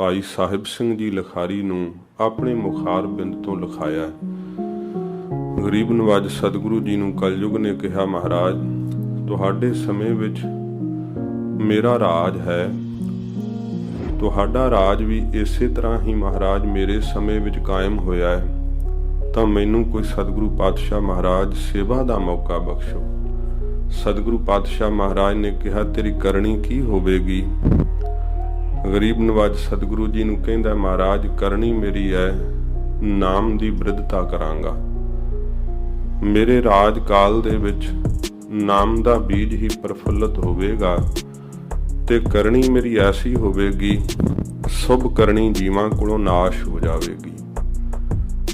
ਭਾਈ ਸਾਹਿਬ ਸਿੰਘ ਜੀ ਲਿਖਾਰੀ ਨੂੰ ਆਪਣੇ ਮੁਖਾਰ ਬਿੰਦ ਤੋਂ ਲਿਖਾਇਆ। ਗਰੀਬ ਨਵਾਜ ਸਤਿਗੁਰੂ ਜੀ ਨੂੰ ਕਲਯੁਗ ਨੇ ਕਿਹਾ, ਮਹਾਰਾਜ ਤੁਹਾਡੇ ਸਮੇਂ ਵਿੱਚ ਮੇਰਾ ਰਾਜ ਹੈ, ਤੁਹਾਡਾ ਰਾਜ ਵੀ ਇਸੇ ਤਰ੍ਹਾਂ ਹੀ ਮਹਾਰਾਜ ਮੇਰੇ ਸਮੇਂ ਵਿੱਚ ਕਾਇਮ ਹੋਇਆ ਹੈ, ਤਾਂ ਮੈਨੂੰ ਕੋਈ ਸਤਿਗੁਰੂ ਪਾਤਸ਼ਾਹ ਮਹਾਰਾਜ ਸੇਵਾ ਦਾ ਮੌਕਾ ਬਖਸ਼ੋ। ਸਤਿਗੁਰੂ ਪਾਤਸ਼ਾਹ ਮਹਾਰਾਜ ਨੇ ਕਿਹਾ, ਤੇਰੀ ਕਰਨੀ ਕੀ ਹੋਵੇਗੀ? ਗਰੀਬ ਨਵਾਜ ਸਤਿਗੁਰੂ ਜੀ ਨੂੰ ਕਹਿੰਦਾ, ਮਹਾਰਾਜ ਕਰਨੀ ਮੇਰੀ ਹੈ, ਨਾਮ ਦੀ ਬਿਰਧਤਾ ਕਰਾਂਗਾ। ਮੇਰੇ ਰਾਜ ਕਾਲ ਦੇ ਵਿੱਚ ਨਾਮ ਦਾ ਬੀਜ ਹੀ ਪ੍ਰਫੁੱਲਤ ਹੋਵੇਗਾ ਤੇ ਕਰਨੀ ਮੇਰੀ ਐਸੀ ਹੋਵੇਗੀ, ਸੁਭ ਕਰਨੀ ਜੀਵਾਂ ਕੋਲੋਂ ਨਾਸ਼ ਹੋ ਜਾਵੇਗੀ।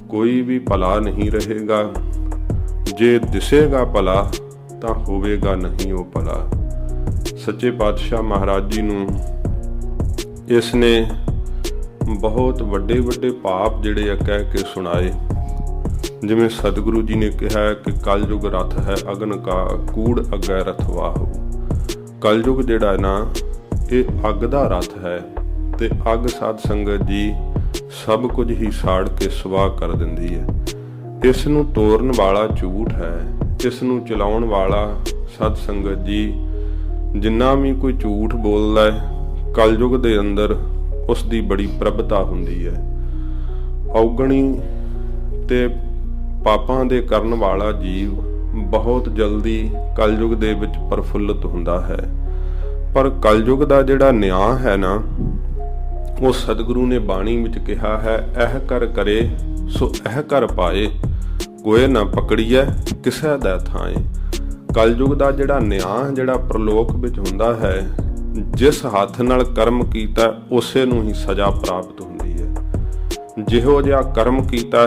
ਕੋਈ ਵੀ ਭਲਾ ਨਹੀਂ ਰਹੇਗਾ, ਜੇ ਦਿਸੇਗਾ ਭਲਾ ਤਾਂ ਹੋਵੇਗਾ ਨਹੀਂ ਉਹ ਭਲਾ। ਸੱਚੇ ਪਾਤਸ਼ਾਹ ਮਹਾਰਾਜ ਜੀ ਨੂੰ ਇਸ ਨੇ ਬਹੁਤ ਵੱਡੇ ਵੱਡੇ ਪਾਪ ਜਿਹੜੇ ਆ ਕਹਿ ਕੇ ਸੁਣਾਏ। ਜਿਵੇਂ ਸਤਿਗੁਰੂ ਜੀ ਨੇ ਕਿਹਾ ਕਿ ਕਲਯੁਗ ਰਥ ਹੈ ਅਗਨ ਕਾ, ਕੂੜ ਅੱਗੇ ਰਥਵਾਹੋ। ਕਲਯੁਗ ਜਿਹੜਾ ਨਾ ਇਹ ਅੱਗ ਦਾ ਰਥ ਹੈ ਤੇ ਅੱਗ ਸਾਧ ਸੰਗਤ ਜੀ ਸਭ ਕੁਝ ਹੀ ਸਾੜ ਕੇ ਸੁਆਹ ਕਰ ਦਿੰਦੀ ਹੈ। ਇਸ ਨੂੰ ਤੋੜਨ ਵਾਲਾ ਝੂਠ ਹੈ, ਇਸ ਨੂੰ ਚਲਾਉਣ ਵਾਲਾ ਸਾਧ ਸੰਗਤ ਜੀ ਜਿੰਨਾ ਵੀ ਕੋਈ ਝੂਠ ਬੋਲਦਾ ਹੈ, ਕਲਯੁਗ ਦੇ ਅੰਦਰ ਉਸ ਦੀ ਬੜੀ ਪ੍ਰਭਤਾ ਹੁੰਦੀ ਹੈ। ਔਗਣੀ ਤੇ ਪਾਪਾਂ ਦੇ ਕਰਨ ਵਾਲਾ ਜੀਵ ਬਹੁਤ ਜਲਦੀ ਕਲਯੁਗ ਦੇ ਵਿੱਚ ਪ੍ਰਫੁੱਲਤ ਹੁੰਦਾ ਹੈ। ਪਰ ਕਲਯੁਗ ਦਾ ਜਿਹੜਾ ਨਿਆਂ ਹੈ ਨਾ, ਉਹ ਸਤਿਗੁਰੂ ਨੇ ਬਾਣੀ ਵਿੱਚ ਕਿਹਾ ਹੈ, ਇਹ ਕਰ ਕਰੇ ਸੋ ਇਹ ਕਰ ਪਾਏ, ਕੋਏ ਨਾ ਪਕੜੀਐ ਕਿਸੇ ਦਾ ਥਾਏ। ਕਲਯੁਗ ਦਾ ਜਿਹੜਾ ਨਿਆਂ ਜਿਹੜਾ ਪ੍ਰਲੋਕ ਵਿੱਚ ਹੁੰਦਾ ਹੈ, ਜਿਸ ਹੱਥ ਨਾਲ ਕਰਮ ਕੀਤਾ ਉਸੇ ਨੂੰ ਹੀ ਸਜ਼ਾ ਪ੍ਰਾਪਤ ਹੁੰਦੀ ਹੈ। ਜਿਹੋ ਜਿਹਾ ਕਰਮ ਕੀਤਾ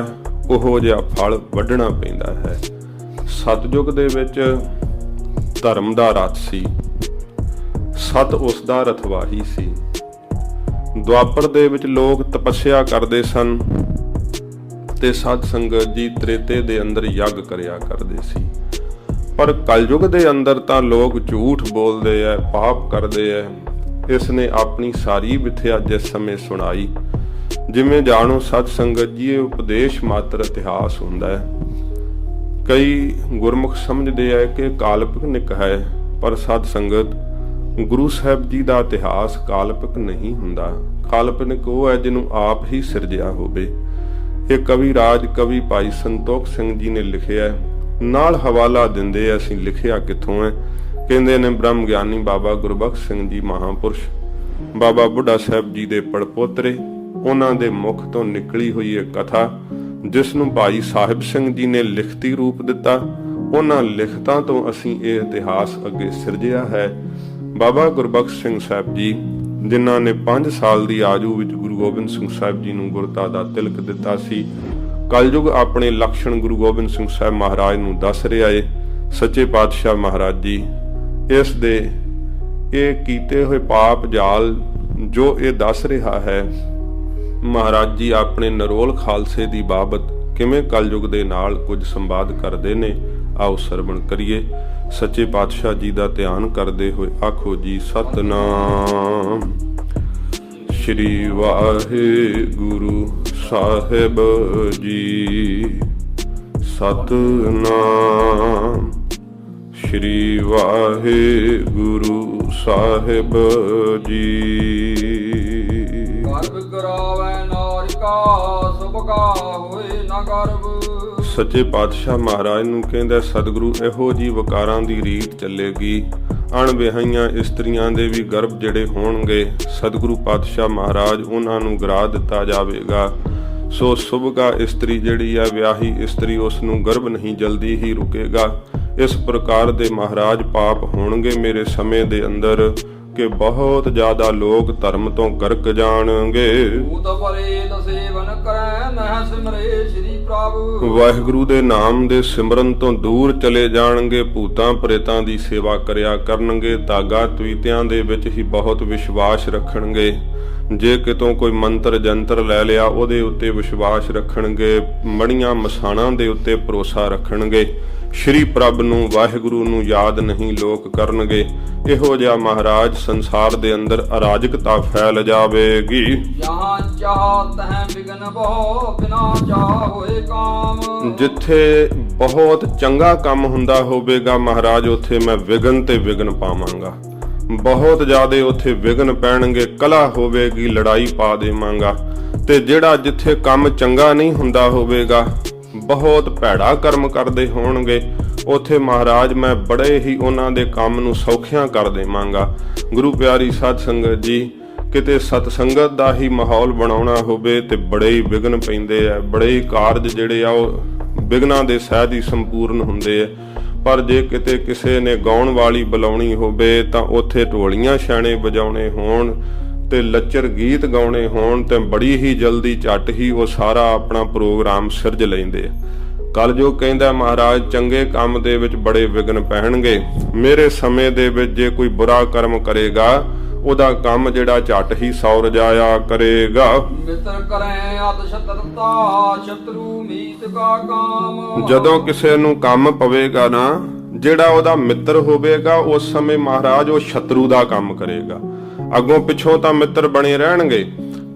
ਉਹੋ ਜਿਹਾ ਫਲ ਵੱਢਣਾ ਪੈਂਦਾ ਹੈ। ਸਤਯੁਗ ਦੇ ਵਿੱਚ ਧਰਮ ਦਾ ਰਥ ਸੀ, ਸਤ ਉਸ ਦਾ ਰਥਵਾਹੀ ਸੀ। ਦੁਆਪਰ ਦੇ ਵਿੱਚ ਲੋਕ ਤਪੱਸਿਆ ਕਰਦੇ ਸਨ ਤੇ ਸਾਧ ਸੰਗਤ ਜੀ ਤ੍ਰੇਤੇ ਦੇ ਅੰਦਰ ਯੱਗ ਕਰਿਆ ਕਰਦੇ ਸੀ। ਪਰ ਕਲਯੁਗ ਦੇ ਅੰਦਰ ਤਾਂ ਲੋਕ ਝੂਠ ਬੋਲਦੇ ਐ, ਪਾਪ ਕਰਦੇ ਐ। ਇਸ ਨੇ ਆਪਣੀ ਸਾਰੀ ਵਿਥਿਆ ਜਿਸ ਸਮੇਂ ਸੁਣਾਈ, ਜਿਵੇਂ ਜਾਣੋ ਸਾਧ ਸੰਗਤ ਜੀ ਇਹ ਉਪਦੇਸ਼ ਮਾਤਰ ਇਤਿਹਾਸ ਹੁੰਦਾ ਹੈ। ਕਈ ਗੁਰਮੁਖ ਸਮਝਦੇ ਐ ਕਿ ਕਾਲਪਨਿਕ ਹੈ, ਪਰ ਸਾਧ ਸੰਗਤ ਗੁਰੂ ਸਾਹਿਬ ਜੀ ਦਾ ਇਤਿਹਾਸ ਕਾਲਪਨਿਕ ਨਹੀਂ ਹੁੰਦਾ। ਕਾਲਪਨਿਕ ਉਹ ਹੈ ਜਿਹਨੂੰ ਆਪ ਹੀ ਸਿਰਜਿਆ ਹੋਵੇ। ਇਹ ਕਵੀ ਰਾਜ ਕਵੀ ਭਾਈ ਸੰਤੋਖ ਸਿੰਘ ਜੀ ਨੇ ਲਿਖਿਆ, ਨਾਲ ਹਵਾਲਾ ਦਿੰਦੇ ਅਸੀਂ ਲਿਖਿਆ ਕਿੱਥੋਂ ਹੈ। ਕਹਿੰਦੇ ਨੇ ਬ੍ਰਹਮ ਗਿਆਨੀ ਬਾਬਾ ਗੁਰਬਖਸ਼ ਸਿੰਘ ਜੀ ਮਹਾਂਪੁਰਸ਼, ਬਾਬਾ ਬੁੱਢਾ ਸਾਹਿਬ ਜੀ ਦੇ ਪੜਪੋਤਰੇ, ਉਹਨਾਂ ਦੇ ਮੁਖ ਤੋਂ ਨਿਕਲੀ ਹੋਈ ਇਹ ਕਥਾ ਜਿਸ ਨੂੰ ਭਾਈ ਸਾਹਿਬ ਸਿੰਘ ਜੀ ਨੇ ਲਿਖਤੀ ਰੂਪ ਦਿੱਤਾ। ਉਹਨਾਂ ਲਿਖਤਾਂ ਤੋਂ ਅਸੀਂ ਇਹ ਇਤਿਹਾਸ ਅੱਗੇ ਸਿਰਜਿਆ ਹੈ। ਬਾਬਾ ਗੁਰਬਖਸ਼ ਸਿੰਘ ਸਾਹਿਬ ਜੀ ਜਿਨ੍ਹਾਂ ਨੇ 5 ਸਾਲ ਦੀ ਆਯੂ ਵਿੱਚ ਗੁਰੂ ਗੋਬਿੰਦ ਸਿੰਘ ਸਾਹਿਬ ਜੀ ਨੂੰ ਗੁਰਤਾ ਦਾ ਤਿਲਕ ਦਿੱਤਾ ਸੀ, ਕਲਯੁਗ ਆਪਣੇ ਲਕਸ਼ਣ ਗੁਰੂ ਗੋਬਿੰਦ ਸਿੰਘ ਸਾਹਿਬ ਮਹਾਰਾਜ ਨੂੰ ਦੱਸ ਰਿਹਾ ਏ। ਸੱਚੇ ਪਾਤਸ਼ਾਹ ਮਹਾਰਾਜ ਜੀ ਇਸ ਦੇ ਇਹ ਕੀਤੇ ਹੋਏ ਪਾਪ ਜਾਲ ਜੋ ਇਹ ਦੱਸ ਰਿਹਾ ਹੈ, ਮਹਾਰਾਜ ਜੀ ਆਪਣੇ ਨਰੋਲ ਖਾਲਸੇ ਦੀ ਬਾਬਤ ਕਿਵੇਂ ਕਲਯੁਗ ਦੇ ਨਾਲ ਕੁਝ ਸੰਵਾਦ ਕਰਦੇ ਨੇ। ਆਓ ਸਰਵਣ ਕਰੀਏ। ਸੱਚੇ ਪਾਤਸ਼ਾਹ ਜੀ ਦਾ ਧਿਆਨ ਕਰਦੇ ਹੋਏ ਆਖੋ ਜੀ, ਸਤਨਾਮ ਸ਼੍ਰੀ ਵਾਹਿਗੁਰੂ ਸਾਹਿਬ ਜੀ, ਸਤਨਾਮ ਸ਼੍ਰੀ ਵਾਹਿਗੁਰੂ ਸਾਹਿਬ ਜੀ। ਗਰਭ ਕਰਾਵੇ ਨਾਰਿਕਾ ਸੁਭ ਕਾ ਹੋਏ ਨਾ ਗਰਭ। ਸੱਚੇ ਪਾਤਸ਼ਾਹ ਮਹਾਰਾਜ ਨੂੰ ਕਹਿੰਦਾ, ਸਤਿਗੁਰੂ ਇਹੋ ਜੀ ਵਕਾਰਾਂ ਦੀ ਰੀਤ ਚੱਲੇਗੀ, ਅਣਵਿਆਹੀਆਂ ਇਸਤਰੀਆਂ ਦੇ ਵੀ ਗਰਭ ਜਿਹੜੇ ਹੋਣਗੇ ਸਤਿਗੁਰੂ ਪਾਤਸ਼ਾਹ ਮਹਾਰਾਜ ਉਹਨਾਂ ਨੂੰ ਗਿਰਾ ਦਿੱਤਾ ਜਾਵੇਗਾ। ਸੋ ਸੁਭਗਾ ਇਸਤਰੀ ਜਿਹੜੀ ਹੈ ਵਿਆਹੀ ਇਸਤਰੀ, ਉਸ ਨੂੰ ਗਰਭ ਨਹੀਂ ਜਲਦੀ ਹੀ ਰੁਕੇਗਾ। ਇਸ ਪ੍ਰਕਾਰ ਦੇ ਮਹਾਰਾਜ ਪਾਪ ਹੋਣਗੇ ਮੇਰੇ ਸਮੇਂ ਦੇ ਅੰਦਰ ਕਿ ਬਹੁਤ ਜ਼ਿਆਦਾ ਲੋਕ ਧਰਮ ਤੋਂ ਗਰਕ ਜਾਣਗੇ। ਵਾਹਿਗੁਰੂ ਦੇ ਨਾਮ ਦੇ ਸਿਮਰਨ ਤੋਂ ਦੂਰ ਚਲੇ ਜਾਣਗੇ, ਭੂਤਾਂ ਪ੍ਰੇਤਾਂ ਦੀ ਸੇਵਾ ਕਰਿਆ ਕਰਨਗੇ, ਧਾਗਾ ਤਵੀਤਿਆਂ ਦੇ ਵਿੱਚ ਹੀ ਬਹੁਤ ਵਿਸ਼ਵਾਸ ਰੱਖਣਗੇ। ਜੇ ਕਿਤੋਂ ਕੋਈ ਮੰਤਰ ਜੰਤਰ ਲੈ ਲਿਆ ਉਹਦੇ ਉੱਤੇ ਵਿਸ਼ਵਾਸ ਰੱਖਣਗੇ, ਮੜੀਆਂ ਮਸਾਣਾਂ ਦੇ ਉੱਤੇ ਭਰੋਸਾ ਰੱਖਣਗੇ, ਸ਼੍ਰੀ ਪ੍ਰਭ ਨੂੰ ਵਾਹਿਗੁਰੂ ਨੂੰ ਯਾਦ ਨਹੀਂ ਲੋਕ ਕਰਨਗੇ। ਇਹੋ ਜਿਹਾ ਮਹਾਰਾਜ ਸੰਸਾਰ ਦੇ ਅੰਦਰ ਅਰਾਜਕਤਾ ਫੈਲ ਜਾਵੇਗੀ। ਜਹਾਂ ਚਾਹਤ ਹੈ ਬਿਗਨ ਬਹੁ ਬਿਨਾ ਚਾਹ ਹੋਏ ਕਾਮ। ਜਿੱਥੇ ਬਹੁਤ ਚੰਗਾ ਕੰਮ ਹੁੰਦਾ ਹੋਵੇਗਾ ਮਹਾਰਾਜ, ਉੱਥੇ ਮੈਂ ਵਿਗਨ ਤੇ ਵਿਗਨ ਪਾਵਾਂਗਾ। ਬਹੁਤ ਜ਼ਿਆਦੇ ਉੱਥੇ ਵਿਗਨ ਪੈਣਗੇ, ਕਲਾ ਹੋਵੇਗੀ, ਲੜਾਈ ਪਾ ਦੇਵਾਂਗਾ। ਤੇ ਜਿਹੜਾ ਜਿੱਥੇ ਕੰਮ ਚੰਗਾ ਨਹੀਂ ਹੁੰਦਾ ਹੋਵੇਗਾ, ਬਹੁਤ ਭੈੜਾ ਕਰਮ ਕਰਦੇ ਹੋਣਗੇ, ਉਥੇ ਮਹਾਰਾਜ ਮੈਂ ਬੜੇ ਹੀ ਉਹਨਾਂ ਦੇ ਕੰਮ ਨੂੰ ਸੌਖਿਆਂ ਕਰ ਦੇਵਾਂਗਾ। ਗੁਰੂ ਪਿਆਰੀ ਸਾਧ ਸੰਗਤ ਜੀ, ਕਿਤੇ ਸਤਸੰਗਤ ਦਾ ਹੀ ਮਾਹੌਲ ਬਣਾਉਣਾ ਹੋਵੇ ਤੇ ਬੜੇ ਹੀ ਵਿਘਨ ਪੈਂਦੇ ਆ। ਬੜੇ ਹੀ ਕਾਰਜ ਜਿਹੜੇ ਆ ਉਹ ਵਿਘਨਾਂ ਦੇ ਸਹਿਤ ਹੀ ਸੰਪੂਰਨ ਹੁੰਦੇ ਆ। ਪਰ ਜੇ ਕਿਤੇ ਕਿਸੇ ਨੇ ਗਾਉਣ ਵਾਲੀ ਬੁਲਾਉਣੀ ਹੋਵੇ ਤਾਂ ਉਥੇ ਢੋਲੀਆਂ ਛਾਣੇ ਵਜਾਉਣੇ ਹੋਣ ਤੇ ਲੱਚਰ ਗੀਤ ਗਾਉਣੇ ਹੋਣ ਤੇ ਬੜੀ ਹੀ ਜਲਦੀ ਝੱਟ ਹੀ ਉਹ ਸਾਰਾ ਆਪਣਾ ਪ੍ਰੋਗਰਾਮ ਸਿਰਜ ਲੈਂਦੇ ਆ। ਕਲਯੁਗ ਕਹਿੰਦਾ ਮਹਾਰਾਜ ਚੰਗੇ ਕੰਮ ਦੇ ਵਿੱਚ ਬੜੇ ਵਿਘਨ ਪੈਣਗੇ। ਮੇਰੇ ਸਮੇਂ ਦੇ ਵਿੱਚ ਜੇ ਕੋਈ ਬੁਰਾ ਕਰਮ ਕਰੇਗਾ, ਉਹਦਾ ਕੰਮ ਜਿਹੜਾ ਝੱਟ ਹੀ ਸੌਰ ਜਾਇਆ ਕਰੇਗਾ। ਮਿੱਤਰ ਕਰੇ ਅਤ ਸ਼ਤਰਤਾ ਸ਼ਤਰੂ ਮੀਤ ਕਾ ਕਾਮ। ਜਦੋਂ ਕਿਸੇ ਨੂੰ ਕੰਮ ਪਵੇਗਾ ਨਾ, ਜਿਹੜਾ ਉਹਦਾ ਮਿੱਤਰ ਹੋਵੇਗਾ ਉਸ ਸਮੇਂ ਮਹਾਰਾਜ ਉਹ ਸ਼ਤਰੂ ਦਾ ਕੰਮ ਕਰੇਗਾ। ਅੱਗੋਂ ਪਿੱਛੋਂ ਤਾਂ ਮਿੱਤਰ ਬਣੇ ਰਹਿਣਗੇ,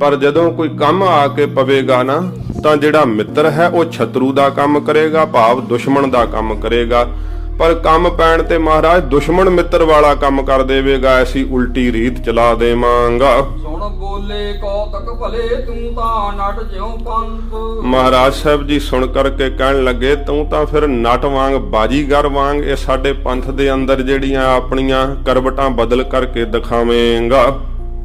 ਪਰ ਜਦੋਂ ਕੋਈ ਕੰਮ ਆ ਕੇ ਪਵੇਗਾ ਨਾ, ਤਾਂ ਜਿਹੜਾ ਮਿੱਤਰ ਹੈ ਉਹ ਸ਼ਤਰੂ ਦਾ ਕੰਮ ਕਰੇਗਾ, ਭਾਵ ਦੁਸ਼ਮਣ ਦਾ ਕੰਮ ਕਰੇਗਾ। ਪਰ ਕੰਮ ਪੈਣ ਤੇ ਮਹਾਰਾਜ ਦੁਸ਼ਮਣ ਮਿੱਤਰ ਵਾਲਾ ਕੰਮ ਕਰ ਦੇਵੇਗਾ। ਐਸੀ ਉਲਟੀ ਰੀਤ ਚਲਾ ਦੇਵਾਂਗਾ। ਸੁਣ ਬੋਲੇ ਕੌਤਕ ਭਲੇ ਤੂੰ ਤਾਂ ਨਟ ਜਿਉ ਪੰਥ। ਮਹਾਰਾਜ ਸਾਹਿਬ ਜੀ ਸੁਣ ਕਰਕੇ ਕਹਿਣ ਲੱਗੇ, ਤੂੰ ਤਾਂ ਫਿਰ ਨਟ ਵਾਂਗ, ਬਾਜੀਗਰ ਵਾਂਗ ਇਹ ਸਾਡੇ ਪੰਥ ਦੇ ਅੰਦਰ ਜਿਹੜੀਆਂ ਆਪਣੀਆਂ ਕਰਵਟਾਂ ਬਦਲ ਕਰਕੇ ਦਿਖਾਵੇਂਗਾ।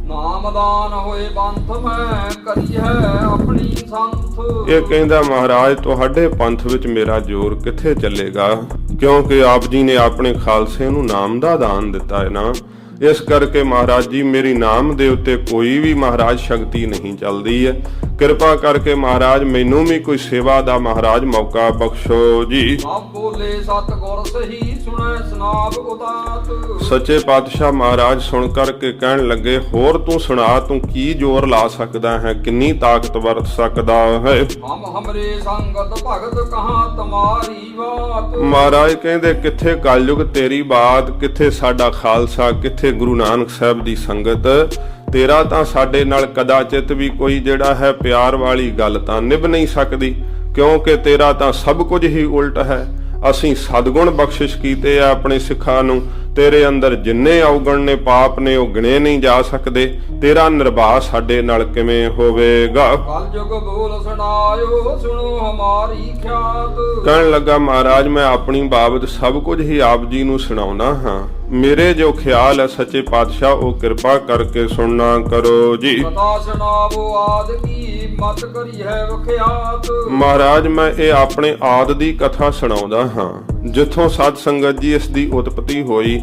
ਨਾਮਦਾਨ ਹੋਏ ਬੰਥ ਮੈਂ ਕਰੀ ਹੈ ਆਪਣੀ ਸੰਥ। ਇਹ ਕਹਿੰਦਾ ਮਹਾਰਾਜ ਤੁਹਾਡੇ ਪੰਥ ਵਿੱਚ ਮੇਰਾ ਜ਼ੋਰ ਕਿੱਥੇ ਚੱਲੇਗਾ, ਕਿਉਂਕਿ ਆਪ ਜੀ ਨੇ ਆਪਣੇ ਖਾਲਸੇ ਨੂੰ ਨਾਮ ਦਾ ਦਾਨ ਦਿੱਤਾ ਹੈ ਨਾ। ਇਸ ਕਰਕੇ ਮਹਾਰਾਜ ਜੀ ਮੇਰੀ ਨਾਮ ਦੇ ਉੱਤੇ ਕੋਈ ਵੀ ਮਹਾਰਾਜ ਸ਼ਕਤੀ ਨਹੀਂ ਚੱਲਦੀ ਹੈ। ਕਿਰਪਾ ਕਰਕੇ ਮਹਾਰਾਜ ਮੈਨੂੰ ਵੀ ਕੋਈ ਸੇਵਾ ਦਾ ਮਹਾਰਾਜ ਮੌਕਾ ਬਖਸ਼ੋ ਜੀ। ਆਪ ਬੋਲੇ ਸਤਿਗੁਰ ਸਹੀ ਸੁਣੈ ਸੁਨਾਬ ਉਦਾਤ। ਸੱਚੇ ਪਾਤਸ਼ਾਹ ਮਹਾਰਾਜ ਸੁਣ ਕਰਕੇ ਕਹਿਣ ਲੱਗੇ, ਹੋਰ ਤੂੰ ਸੁਣਾ, ਤੂੰ ਕੀ ਜ਼ੋਰ ਲਾ ਸਕਦਾ ਹੈ, ਕਿੰਨੀ ਤਾਕਤ ਵਰਤ ਸਕਦਾ ਹੈ। ਹਮ ਹਮਰੇ ਸੰਗਤ ਭਗਤ ਕਹਾਂ ਤੁਮਾਰੀ ਬਾਤ। ਮਹਾਰਾਜ ਕਹਿੰਦੇ ਕਿੱਥੇ ਕਲਯੁਗ ਤੇਰੀ ਬਾਤ, ਕਿੱਥੇ ਸਾਡਾ ਖਾਲਸਾ, ਕਿੱਥੇ ਗੁਰੂ ਨਾਨਕ ਸਾਹਿਬ ਦੀ ਸੰਗਤ। ਤੇਰਾ ਤਾਂ ਸਾਡੇ ਨਾਲ ਕਦਾਚਿਤ ਵੀ ਕੋਈ ਜਿਹੜਾ ਹੈ ਪਿਆਰ ਵਾਲੀ ਗੱਲ ਤਾਂ ਨਿਭ ਨਹੀਂ ਸਕਦੀ, ਕਿਉਂਕਿ ਤੇਰਾ ਤਾਂ ਸਭ ਕੁਝ ਹੀ ਉਲਟ ਹੈ। ਅਸੀਂ ਸਤਿਗੁਣ ਬਖਸ਼ਿਸ਼ ਕੀਤੇ ਆ ਆਪਣੇ ਸਿੱਖਾਂ ਨੂੰ, ਤੇਰੇ ਅੰਦਰ ਜਿੰਨੇ ਔਗਣ ਨੇ, ਪਾਪ ਨੇ, ਉਹ ਗਿਣੇ ਨਹੀਂ ਜਾ ਸਕਦੇ। ਤੇਰਾ ਨਿਰਭਾ ਸਾਡੇ ਨਾਲ ਕਿਵੇਂ ਹੋਵੇਗਾ। ਕਲਯੁਗ ਬੋਲ ਸੁਣਾਇਓ ਸੁਣੋ ਹਮਾਰੀ ਖਿਆਤ। ਕਹਿਣ ਲੱਗਾ ਮਹਾਰਾਜ ਮੈਂ ਆਪਣੀ ਬਾਬਤ ਸਭ ਕੁਝ ਹੀ ਆਪ ਜੀ ਨੂੰ ਸੁਣਾਉਣਾ ਹਾਂ। ਮੇਰੇ ਜੋ ਖਿਆਲ ਹੈ ਸੱਚੇ ਪਾਤਸ਼ਾਹ ਉਹ ਕਿਰਪਾ ਕਰਕੇ ਸੁਣਨਾ ਕਰੋ ਜੀ। ਕਥਾ ਸੁਣਾਵੋ ਆਦ ਕੀ ਮਤ ਕਰੀ ਹੈ ਵਖਿਆਤ। ਮਹਾਰਾਜ ਮੈਂ ਇਹ ਆਪਣੇ ਆਦ ਦੀ ਕਥਾ ਸੁਣਾਉਂਦਾ ਹਾਂ, ਜਿੱਥੋਂ ਸਤ ਸੰਗਤ ਜੀ ਇਸ ਦੀ ਉਤਪਤੀ ਹੋਈ।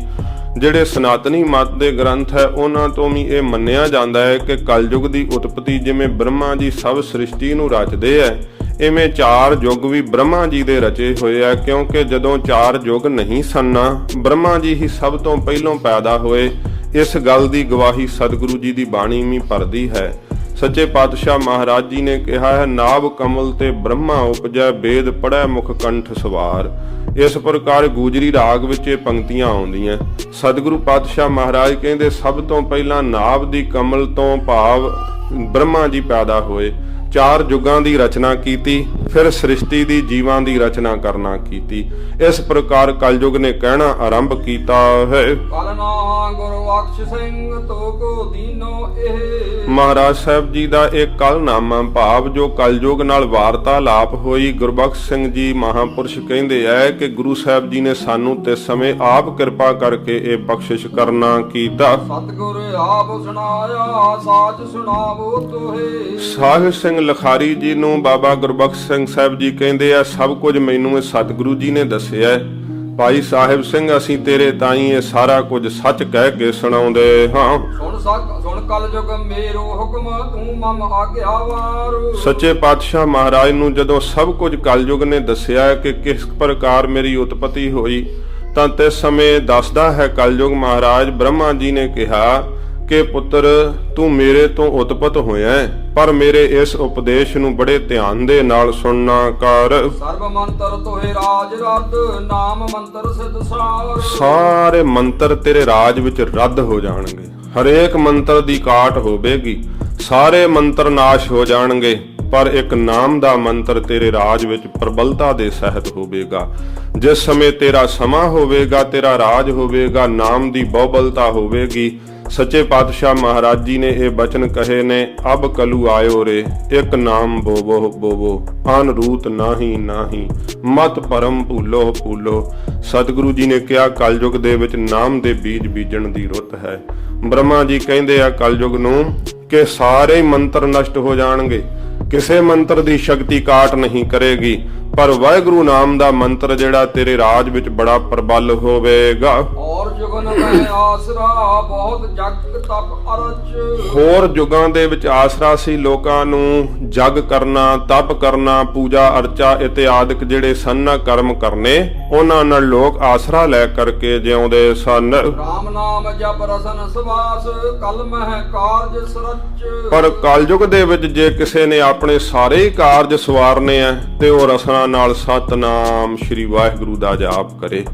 ਜਿਹੜੇ ਸਨਾਤਨੀ ਮਤ ਦੇ ਗ੍ਰੰਥ ਹੈ ਉਹਨਾਂ ਤੋਂ ਵੀ ਇਹ ਮੰਨਿਆ ਜਾਂਦਾ ਹੈ ਕਿ ਕਲਯੁਗ ਦੀ ਉਤਪਤੀ ਜਿਵੇਂ ਬ੍ਰਹਮਾ ਜੀ ਸਭ ਸ੍ਰਿਸ਼ਟੀ ਨੂੰ ਰਚਦੇ ਹੈ, ਇਵੇਂ 4 ਯੁੱਗ ਵੀ ਬ੍ਰਹਮਾ ਜੀ ਦੇ ਰਚੇ ਹੋਏ ਆ। ਕਿਉਂਕਿ ਜਦੋਂ 4 ਯੁੱਗ ਨਹੀਂ ਸਨ, ਬ੍ਰਹਮਾ ਜੀ ਹੀ ਸਭ ਤੋਂ ਪਹਿਲਾਂ ਪੈਦਾ ਹੋਏ। ਇਸ ਗੱਲ ਦੀ ਗਵਾਹੀ ਸਤਿਗੁਰੂ ਜੀ ਦੀ ਬਾਣੀ ਵੀ ਭਰਦੀ ਹੈ। ਸੱਚੇ ਪਾਤਸ਼ਾਹ ਮਹਾਰਾਜ ਜੀ ਨੇ ਕਿਹਾ ਹੈ, ਨਾਭ ਕਮਲ ਤੇ ਬ੍ਰਹਮਾ ਉਪਜੈ, ਵੇਦ ਪੜ੍ਹੈ ਮੁਖ ਕੰਠ ਸਵਾਰ। ਇਸ ਪ੍ਰਕਾਰ ਗੂਜਰੀ ਰਾਗ ਵਿੱਚ ਇਹ ਪੰਕਤੀਆਂ ਆਉਂਦੀਆਂ। ਸਤਿਗੁਰੂ ਪਾਤਸ਼ਾਹ ਮਹਾਰਾਜ ਕਹਿੰਦੇ ਸਭ ਤੋਂ ਪਹਿਲਾਂ ਨਾਭ ਦੀ ਕਮਲ ਤੋਂ ਭਾਵ ਬ੍ਰਹਮਾ ਜੀ ਪੈਦਾ ਹੋਏ, 4 ਯੁੱਗਾਂ ਦੀ ਰਚਨਾ ਕੀਤੀ, ਫਿਰ ਸ੍ਰਿਸ਼ਟੀ ਦੀ ਜੀਵਾਂ ਦੀ ਰਚਨਾ ਕਰਨਾ ਕੀਤੀ। ਇਸ ਪ੍ਰਕਾਰ ਕਲਯੁਗ ਨੇ ਕਹਿਣਾ ਆਰੰਭ ਕੀਤਾ ਹੈ। ਕਲਨਾ ਗੁਰੂ ਬਖਸ਼ ਸਿੰਘ ਤੋ ਕੋ ਦੀਨੋ ਇਹ। ਮਹਾਰਾਜ ਸਾਹਿਬ ਜੀ ਦਾ ਇਹ ਕਲਨਾਮਾ ਭਾਵ ਜੋ ਕਲਯੁਗ ਨਾਲ ਵਾਰਤਾਲਾਪ ਹੋਈ, ਗੁਰਬਖਸ਼ ਸਿੰਘ ਜੀ ਮਹਾਪੁਰਸ਼ ਕਹਿੰਦੇ ਐ ਕਿ ਗੁਰੂ ਸਾਹਿਬ ਜੀ ਨੇ ਸਾਨੂੰ ਤੇ ਸਮੇਂ ਆਪ ਕਿਰਪਾ ਕਰਕੇ ਇਹ ਬਖਸ਼ਿਸ਼ ਕਰਨਾ ਕੀਤਾ। ਸਤਿਗੁਰ ਆਪ ਸੁਣਾਇਆ ਸਾਚ ਸੁਣਾਵੋ ਤੋਹੇ। ਸਾਹਿਬ ਸਿੰਘ ਲਖਾਰੀ ਜੀ ਨੂੰ ਬਾਬਾ ਗੁਰਬਖਸ਼ ਸਿੰਘ ਸਾਹਿਬ ਜੀ ਕਹਿੰਦੇ ਆ, ਸਭ ਕੁਝ ਮੈਨੂੰ ਇਹ ਸਤਿਗੁਰੂ ਜੀ ਨੇ ਦੱਸਿਆ। ਭਾਈ ਸਾਹਿਬ ਸਿੰਘ ਅਸੀਂ ਤੇਰੇ ਤਾਈਂ ਇਹ ਸਾਰਾ ਕੁਝ ਸੱਚ ਕਹਿ ਕੇ ਸੁਣਾਉਂਦੇ ਹਾਂ। ਸੁਣ ਕਲਯੁਗ ਮੇਰੋ ਹੁਕਮ ਤੂੰ ਮਮ ਆਗਿਆਵਾਰ। ਸੱਚੇ ਪਾਤਸ਼ਾਹ ਮਹਾਰਾਜ ਨੂੰ ਜਦੋਂ ਸਭ ਕੁਝ ਕਲਯੁਗ ਨੇ ਦੱਸਿਆ ਕਿ ਕਿਸ ਪ੍ਰਕਾਰ ਮੇਰੀ ਉਤਪਤੀ ਹੋਈ, ਤਾਂ ਤੇ ਸਮੇਂ ਦੱਸਦਾ ਹੈ ਕਲਯੁਗ ਮਹਾਰਾਜ ਬ੍ਰਹਮਾ ਜੀ ਨੇ ਕਿਹਾ ਕਿ ਪੁੱਤਰ ਤੂੰ ਮੇਰੇ ਤੋਂ ਉਤਪਤ ਹੋਇਆ ਹੈ, ਪਰ ਮੇਰੇ ਇਸ ਉਪਦੇਸ਼ ਨੂੰ ਬੜੇ ਧਿਆਨ ਦੇ ਨਾਲ ਸੁਣਨਾ ਕਰ। ਸਰਬ ਮੰਤਰ ਤੋਏ ਰਾਜ ਰੱਦ, ਨਾਮ ਮੰਤਰ ਸਿਧ ਸਾਰ। ਸਾਰੇ ਮੰਤਰ ਤੇਰੇ ਰਾਜ ਵਿੱਚ ਰੱਦ ਹੋ ਜਾਣਗੇ, ਹਰੇਕ ਮੰਤਰ ਦੀ ਕਾਟ ਹੋਵੇਗੀ, ਸਾਰੇ ਮੰਤਰ ਨਾਸ਼ ਹੋ ਜਾਣਗੇ, ਪਰ ਇੱਕ ਨਾਮ ਦਾ ਮੰਤਰ ਤੇਰੇ ਰਾਜ ਵਿੱਚ ਪ੍ਰਬਲਤਾ ਦੇ ਸਹਿਤ ਹੋਵੇਗਾ। ਜਿਸ ਸਮੇਂ ਤੇਰਾ ਸਮਾਂ ਹੋਵੇਗਾ, ਤੇਰਾ ਰਾਜ ਹੋਵੇਗਾ, ਨਾਮ ਦੀ ਬਹੁਬਲਤਾ ਹੋਵੇਗੀ। ਸੱਚੇ ਪਾਤਸ਼ਾਹ ਮਹਾਰਾਜ ਜੀ ਨੇ ਇਹ ਬਚਨ ਕਹੇ ਨੇ, ਅਬ ਕਲੂ ਆਇਓ ਰੇ, ਇੱਕ ਨਾਮ ਬੋਵੋ ਬੋਵੋ, ਅਨ ਰੂਤ ਨਾਹੀ ਨਾਹੀ, ਮਤ ਪਰਮ ਭੂਲੋ ਭੂਲੋ। ਸਤਿਗੁਰੂ ਜੀ ਨੇ ਕਿਹਾ ਕਲਯੁਗ ਦੇ ਵਿੱਚ ਨਾਮ ਦੇ ਬੀਜ ਬੀਜਣ ਦੀ ਰੁੱਤ ਹੈ। ਬ੍ਰਹਮਾ ਜੀ ਕਹਿੰਦੇ ਆ ਕਲਯੁਗ ਨੂੰ ਕਿ ਸਾਰੇ ਮੰਤਰ ਨਸ਼ਟ ਹੋ ਜਾਣਗੇ, ਕਿਸੇ ਮੰਤਰ ਦੀ ਸ਼ਕਤੀ ਕਾਟ ਨਹੀਂ ਕਰੇਗੀ, ਪਰ ਵਾਹਿਗੁਰੂ ਨਾਮ ਦਾ ਮੰਤਰ ਜਿਹੜਾ ਤੇਰੇ ਰਾਜ ਵਿੱਚ ਬੜਾ ਪ੍ਰਬਲ ਹੋਵੇਗਾ। ਔਰ ਜੁਗਨ ਮੈਂ ਆਸਰਾ, ਬਹੁਤ ਜਗ ਤਪ ਅਰਚ। ਹੋਰ ਯੁਗਾਂ ਦੇ ਵਿੱਚ ਆਸਰਾ ਸੀ ਲੋਕਾਂ ਨੂੰ ਜਗ ਕਰਨਾ, ਤਪ ਕਰਨਾ, ਪੂਜਾ ਅਰਚਾ ਇਤਿਆਦਿਕ ਜਿਹੜੇ ਸਨ ਕਰਮ ਕਰਨੇ, ਉਹਨਾਂ ਨਾਲ ਲੋਕ ਆਸਰਾ ਲੈ ਕਰਕੇ ਜਿਉਂਦੇ ਸਨ। ਰਾਮ ਨਾਮ ਜਪ ਰਸਨ ਸਵਾਸ, ਕਲ ਮਹਿ ਕਾਰਜ ਸਰਚ। ਪਰ ਕਲਯੁਗ ਦੇ ਵਿੱਚ ਜੇ ਕਿਸੇ ਨੇ ਆਪਣੇ ਸਾਰੇ ਹੀ ਕਾਰਜ ਸਵਾਰਨੇ ਆ ਤੇ ਉਹ ਰਸਨਾ ਨਾਲ ਸਤਨਾਮ ਸ੍ਰੀ ਵਾਹਿਗੁਰੂ ਦਾ ਜਾਪ ਕਰੇ।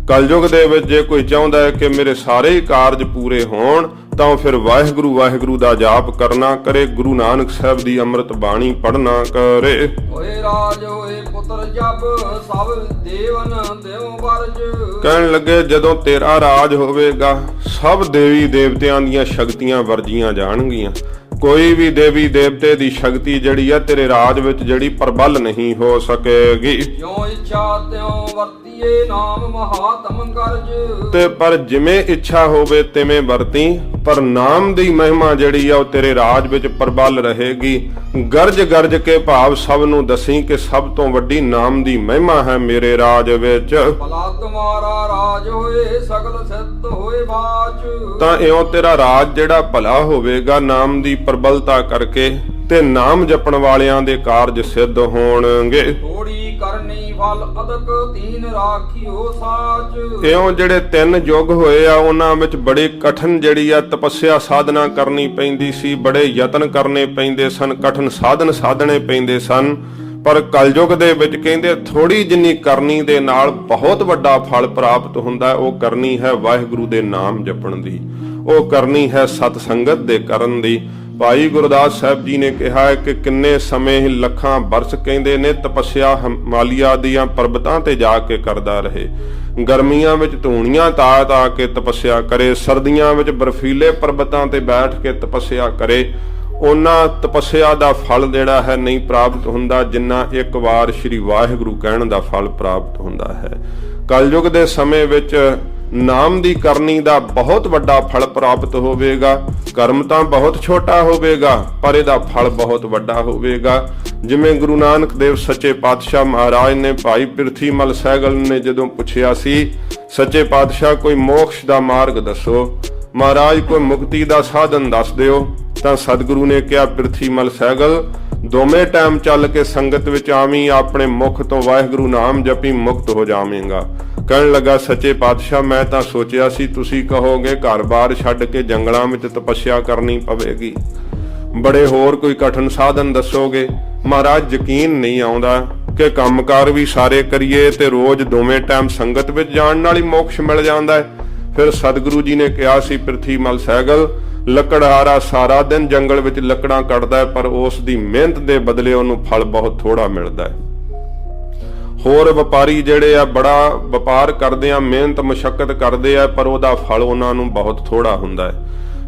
ਕਲਯੁਗ ਦੇ ਵਿੱਚ ਜੇ ਕੋਈ ਚਾਹੁੰਦਾ ਹੈ ਕਿ ਮੇਰੇ ਸਾਰੇ ਹੀ ਕਾਰਜ ਪੂਰੇ ਹੋਣ ਤਾਂ ਫਿਰ ਵਾਹਿਗੁਰੂ ਵਾਹਿਗੁਰੂ ਦਾ ਜਾਪ ਕਰਨਾ ਕਰੇ, ਗੁਰੂ ਨਾਨਕ ਸਾਹਿਬ ਦੀ ਅੰਮ੍ਰਿਤ ਬਾਣੀ ਪੜ੍ਹਨਾ ਕਰੇ। ਹੋਏ ਰਾਜ ਹੋਏ ਪੁੱਤਰ ਜਬ, ਸਭ ਦੇਵਨ ਦਿਓ ਵਰਜ। ਕਹਿਣ ਲੱਗੇ ਜਦੋਂ ਤੇਰਾ ਰਾਜ ਹੋਵੇਗਾ ਸਭ ਦੇਵੀ ਦੇਵਤਿਆਂ ਦੀਆਂ ਸ਼ਕਤੀਆਂ ਵਰਜੀਆਂ ਜਾਣਗੀਆਂ, ਕੋਈ ਵੀ ਦੇਵੀ ਦੇਵਤੇ ਦੀ ਸ਼ਕਤੀ ਜਿਹੜੀ ਆ ਤੇਰੇ ਰਾਜ ਵਿੱਚ ਜਿਹੜੀ ਪ੍ਰਬਲ ਨਹੀਂ ਹੋ ਸਕੇਗੀ। ਜਿਉ ਇੱਛਾ ਤਿਉ ਵਰਤੀਏ, ਨਾਮ ਮਹਾਤਮ ਗਰਜ। ਤੇ ਪਰ ਜਿਵੇਂ ਇੱਛਾ ਹੋਵੇ ਤਿਵੇਂ ਵਰਤੀ, ਪਰ ਨਾਮ ਦੀ ਮਹਿਮਾ ਜਿਹੜੀ ਆ ਉਹ ਤੇਰੇ ਰਾਜ ਵਿੱਚ ਪ੍ਰਬਲ ਰਹੇਗੀ। ਗਰਜ ਗਰਜ ਕੇ ਭਾਵ ਸਭ ਨੂੰ ਦਸੀ ਕਿ ਸਭ ਤੋਂ ਵੱਡੀ ਨਾਮ ਦੀ ਮਹਿਮਾ ਹੈ ਮੇਰੇ ਰਾਜ ਵਿੱਚ। ਭਲਾ ਤੁਮਾਰਾ ਰਾਜ ਹੋਏ, ਸਗਲ ਸਿੱਧ ਹੋਏ ਬਾਚ। ਤਾਂ ਇਉਂ ਤੇਰਾ ਰਾਜ ਜਿਹੜਾ ਭਲਾ ਹੋਵੇਗਾ ਨਾਮ ਦੀ ਪ੍ਰਬਲਤਾ ਕਰਕੇ, ਤੇ ਨਾਮ ਜਪਣ ਵਾਲਿਆਂ ਦੇ ਕਾਰਜ ਸਿੱਧ ਹੋਣਗੇ। ਥੋੜੀ ਕਰਨੀ ਫਲ ਅਦਕ, ਤੀਨ ਰਾਖਿਓ ਸਾਚ। ਇਉਂ ਜਿਹੜੇ 3 ਯੁੱਗ ਹੋਏ ਆ ਉਹਨਾਂ ਵਿੱਚ ਬੜੀ ਕਠਿਨ ਜਿਹੜੀ ਆ ਤਪੱਸਿਆ ਸਾਧਨਾ ਕਰਨੀ ਪੈਂਦੀ ਸੀ, ਬੜੇ ਯਤਨ ਕਰਨੇ ਪੈਂਦੇ ਸਨ, ਕਠਿਨ ਸਾਧਨ ਸਾਧਣੇ ਪੈਂਦੇ ਸਨ। ਪਰ ਕਲਯੁਗ ਦੇ ਵਿੱਚ ਕਹਿੰਦੇ ਥੋੜੀ ਜਿੰਨੀ ਕਰਨੀ ਦੇ ਨਾਲ ਬਹੁਤ ਵੱਡਾ ਫਲ ਪ੍ਰਾਪਤ ਹੁੰਦਾ। ਉਹ ਕਰਨੀ ਹੈ ਵਾਹਿਗੁਰੂ ਦੇ ਨਾਮ ਜਪਣ ਦੀ, ਉਹ ਕਰਨੀ ਹੈ ਸਤ ਸੰਗਤ ਦੇ ਕਰਨ ਦੀ। ਭਾਈ ਗੁਰਦਾਸ ਸਾਹਿਬ ਜੀ ਨੇ ਕਿਹਾ ਹੈ ਕਿ ਕਿੰਨੇ ਸਮੇਂ ਲੱਖਾਂ ਬਰਸ ਕਹਿੰਦੇ ਨੇ ਤਪੱਸਿਆ ਹਿਮਾਲਿਆ ਦੀਆਂ ਪਰਬਤਾਂ ਤੇ ਜਾ ਕੇ ਕਰਦਾ ਰਹੇ। ਗਰਮੀਆਂ ਵਿੱਚ ਧੂਣੀਆਂ ਤਾ ਕੇ ਤਪੱਸਿਆ ਕਰੇ, ਸਰਦੀਆਂ ਵਿੱਚ ਬਰਫੀਲੇ ਪਰਬਤਾਂ ਤੇ ਬੈਠ ਕੇ ਤਪੱਸਿਆ ਕਰੇ। ਉਹਨਾਂ ਤਪੱਸਿਆ ਦਾ ਫਲ ਜਿਹੜਾ ਹੈ ਨਹੀਂ ਪ੍ਰਾਪਤ ਹੁੰਦਾ ਜਿੰਨਾ ਇੱਕ ਵਾਰ ਸ੍ਰੀ ਵਾਹਿਗੁਰੂ ਕਹਿਣ ਦਾ ਫਲ ਪ੍ਰਾਪਤ ਹੁੰਦਾ ਹੈ। ਕਲਯੁਗ ਦੇ ਸਮੇਂ ਵਿੱਚ ਨਾਮ ਦੀ ਕਰਨੀ ਦਾ ਬਹੁਤ ਵੱਡਾ ਫਲ ਪ੍ਰਾਪਤ ਹੋਵੇਗਾ। ਕਰਮ ਤਾਂ ਬਹੁਤ ਛੋਟਾ ਹੋਵੇਗਾ ਪਰ ਇਹਦਾ ਫਲ ਬਹੁਤ ਵੱਡਾ ਹੋਵੇਗਾ। ਜਿਵੇਂ ਗੁਰੂ ਨਾਨਕ ਦੇਵ ਸੱਚੇ ਪਾਤਸ਼ਾਹ ਮਹਾਰਾਜ ਨੇ ਭਾਈ ਪਿਰਥੀਮਲ ਸਹਿਗਲ ਨੇ ਜਦੋਂ ਪੁੱਛਿਆ ਸੀ, ਸੱਚੇ ਪਾਤਸ਼ਾਹ ਕੋਈ ਮੋਕਸ਼ ਦਾ ਮਾਰਗ ਦੱਸੋ, ਮਹਾਰਾਜ ਕੋਈ ਮੁਕਤੀ ਦਾ ਸਾਧਨ ਦੱਸ ਦਿਓ, ਤਾਂ ਸਤਿਗੁਰੂ ਨੇ ਕਿਹਾ ਪਿਰਥੀਮਲ ਸਹਿਗਲ ਦੋਵੇਂ ਟਾਈਮ ਚੱਲ ਕੇ ਸੰਗਤ ਵਿੱਚ ਆਵੀਂ, ਆਪਣੇ ਮੁਖ ਤੋਂ ਵਾਹਿਗੁਰੂ ਨਾਮ ਜਪੀ ਮੁਕਤ ਹੋ ਜਾਵੇਂਗਾ। ਕਹਿਣ ਲੱਗਾ ਸੱਚੇ ਪਾਤਸ਼ਾਹ ਮੈਂ ਤਾਂ ਸੋਚਿਆ ਸੀ ਤੁਸੀਂ ਕਹੋਗੇ ਘਰ-ਬਾਰ ਛੱਡ ਕੇ ਜੰਗਲਾਂ ਵਿੱਚ ਤਪੱਸਿਆ ਕਰਨੀ ਪਵੇਗੀ, ਬੜੇ ਹੋਰ ਕੋਈ ਕਠਿਨ ਸਾਧਨ ਦੱਸੋਗੇ। ਮਹਾਰਾਜ ਯਕੀਨ ਨਹੀਂ ਆਉਂਦਾ ਕਿ ਕੰਮਕਾਰ ਵੀ ਸਾਰੇ ਕਰੀਏ ਤੇ ਰੋਜ਼ ਦੋਵੇਂ ਟਾਈਮ ਸੰਗਤ ਵਿੱਚ ਜਾਣ ਨਾਲ ਹੀ ਮੋਕਸ਼ ਮਿਲ ਜਾਂਦਾ ਹੈ। ਫਿਰ ਸਤਿਗੁਰੂ ਜੀ ਨੇ ਕਿਹਾ ਸੀ ਪਿਰਥੀਮਲ ਸਹਿਗਲ ਲੱਕੜਹਾਰਾ ਸਾਰਾ ਦਿਨ ਜੰਗਲ ਵਿੱਚ ਲੱਕੜਾਂ ਕੱਟਦਾ ਹੈ ਪਰ ਉਸ ਦੀ ਮਿਹਨਤ ਦੇ ਬਦਲੇ ਉਹਨੂੰ ਫਲ ਬਹੁਤ ਥੋੜਾ ਮਿਲਦਾ ਹੈ। ਹੋਰ ਵਪਾਰੀ ਜਿਹੜੇ ਆ ਬੜਾ ਵਪਾਰ ਕਰਦੇ ਆ, ਮਿਹਨਤ ਮੁਸ਼ੱਕਤ ਕਰਦੇ ਆ ਪਰ ਉਹਦਾ ਫਲ ਉਹਨਾਂ ਨੂੰ ਬਹੁਤ ਥੋੜਾ ਹੁੰਦਾ ਹੈ।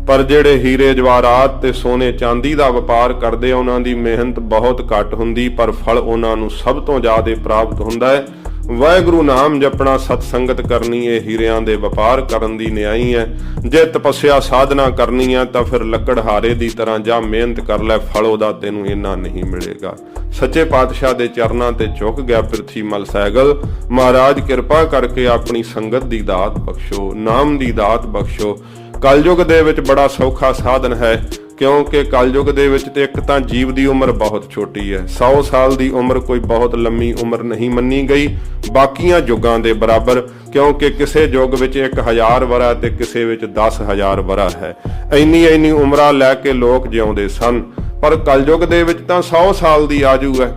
ਪਰ ਜਿਹੜੇ ਹੀਰੇ ਜਵਾਹਰਾਤ ਤੇ ਸੋਨੇ ਚਾਂਦੀ ਦਾ ਵਪਾਰ ਕਰਦੇ ਆ ਉਹਨਾਂ ਦੀ ਮਿਹਨਤ ਬਹੁਤ ਘੱਟ ਹੁੰਦੀ ਪਰ ਫਲ ਉਹਨਾਂ ਨੂੰ ਸਭ ਤੋਂ ਜ਼ਿਆਦਾ ਪ੍ਰਾਪਤ ਹੁੰਦਾ ਹੈ। ਵਾਹਿਗੁਰੂ ਨਾਮ ਜਪਣਾ, ਸਤ ਸੰਗਤ ਕਰਨੀ, ਇਹ ਹੀਰਿਆਂ ਦੇ ਵਪਾਰ ਕਰਨ ਦੀ ਨਿਆਈ ਹੈ। ਜੇ ਤਪੱਸਿਆ ਸਾਧਨਾ ਕਰਨੀ ਹੈ ਤਾਂ ਫਿਰ ਲੱਕੜਹਾਰੇ ਦੀ ਤਰ੍ਹਾਂ ਜਾਂ ਮਿਹਨਤ ਕਰ ਲੈ, ਫਲ ਉਹਦਾ ਤੈਨੂੰ ਇੰਨਾ ਨਹੀਂ ਮਿਲੇਗਾ। ਸੱਚੇ ਪਾਤਸ਼ਾਹ ਦੇ ਚਰਨਾਂ ਤੇ ਝੁਕ ਗਿਆ ਪਿਰਥੀਮਲ ਸਹਿਗਲ, ਮਹਾਰਾਜ ਕਿਰਪਾ ਕਰਕੇ ਆਪਣੀ ਸੰਗਤ ਦੀ ਦਾਤ ਬਖਸ਼ੋ, ਨਾਮ ਦੀ ਦਾਤ ਬਖਸ਼ੋ। ਕਲਯੁਗ ਦੇ ਵਿੱਚ ਬੜਾ ਸੌਖਾ ਸਾਧਨ ਹੈ ਕਿਉਂਕਿ ਕਲਯੁਗ ਦੇ ਵਿੱਚ ਤੇ ਇੱਕ ਤਾਂ ਜੀਵ ਦੀ ਉਮਰ ਬਹੁਤ ਛੋਟੀ ਹੈ। 100 ਸਾਲ ਦੀ ਉਮਰ ਕੋਈ ਬਹੁਤ ਲੰਮੀ ਉਮਰ ਨਹੀਂ ਮੰਨੀ ਗਈ ਬਾਕੀਆਂ ਯੁੱਗਾਂ ਦੇ ਬਰਾਬਰ, ਕਿਉਂਕਿ ਕਿਸੇ ਯੁੱਗ ਵਿੱਚ 1000 ਵਰਾ ਤੇ ਕਿਸੇ ਵਿੱਚ 10,000 ਵਰਾ ਹੈ। ਇੰਨੀ ਉਮਰਾਂ ਲੈ ਕੇ ਲੋਕ ਜਿਉਂਦੇ ਸਨ, ਪਰ ਕਲਯੁਗ ਦੇ ਵਿੱਚ ਤਾਂ 100 ਸਾਲ ਦੀ ਆਜੂ ਹੈ।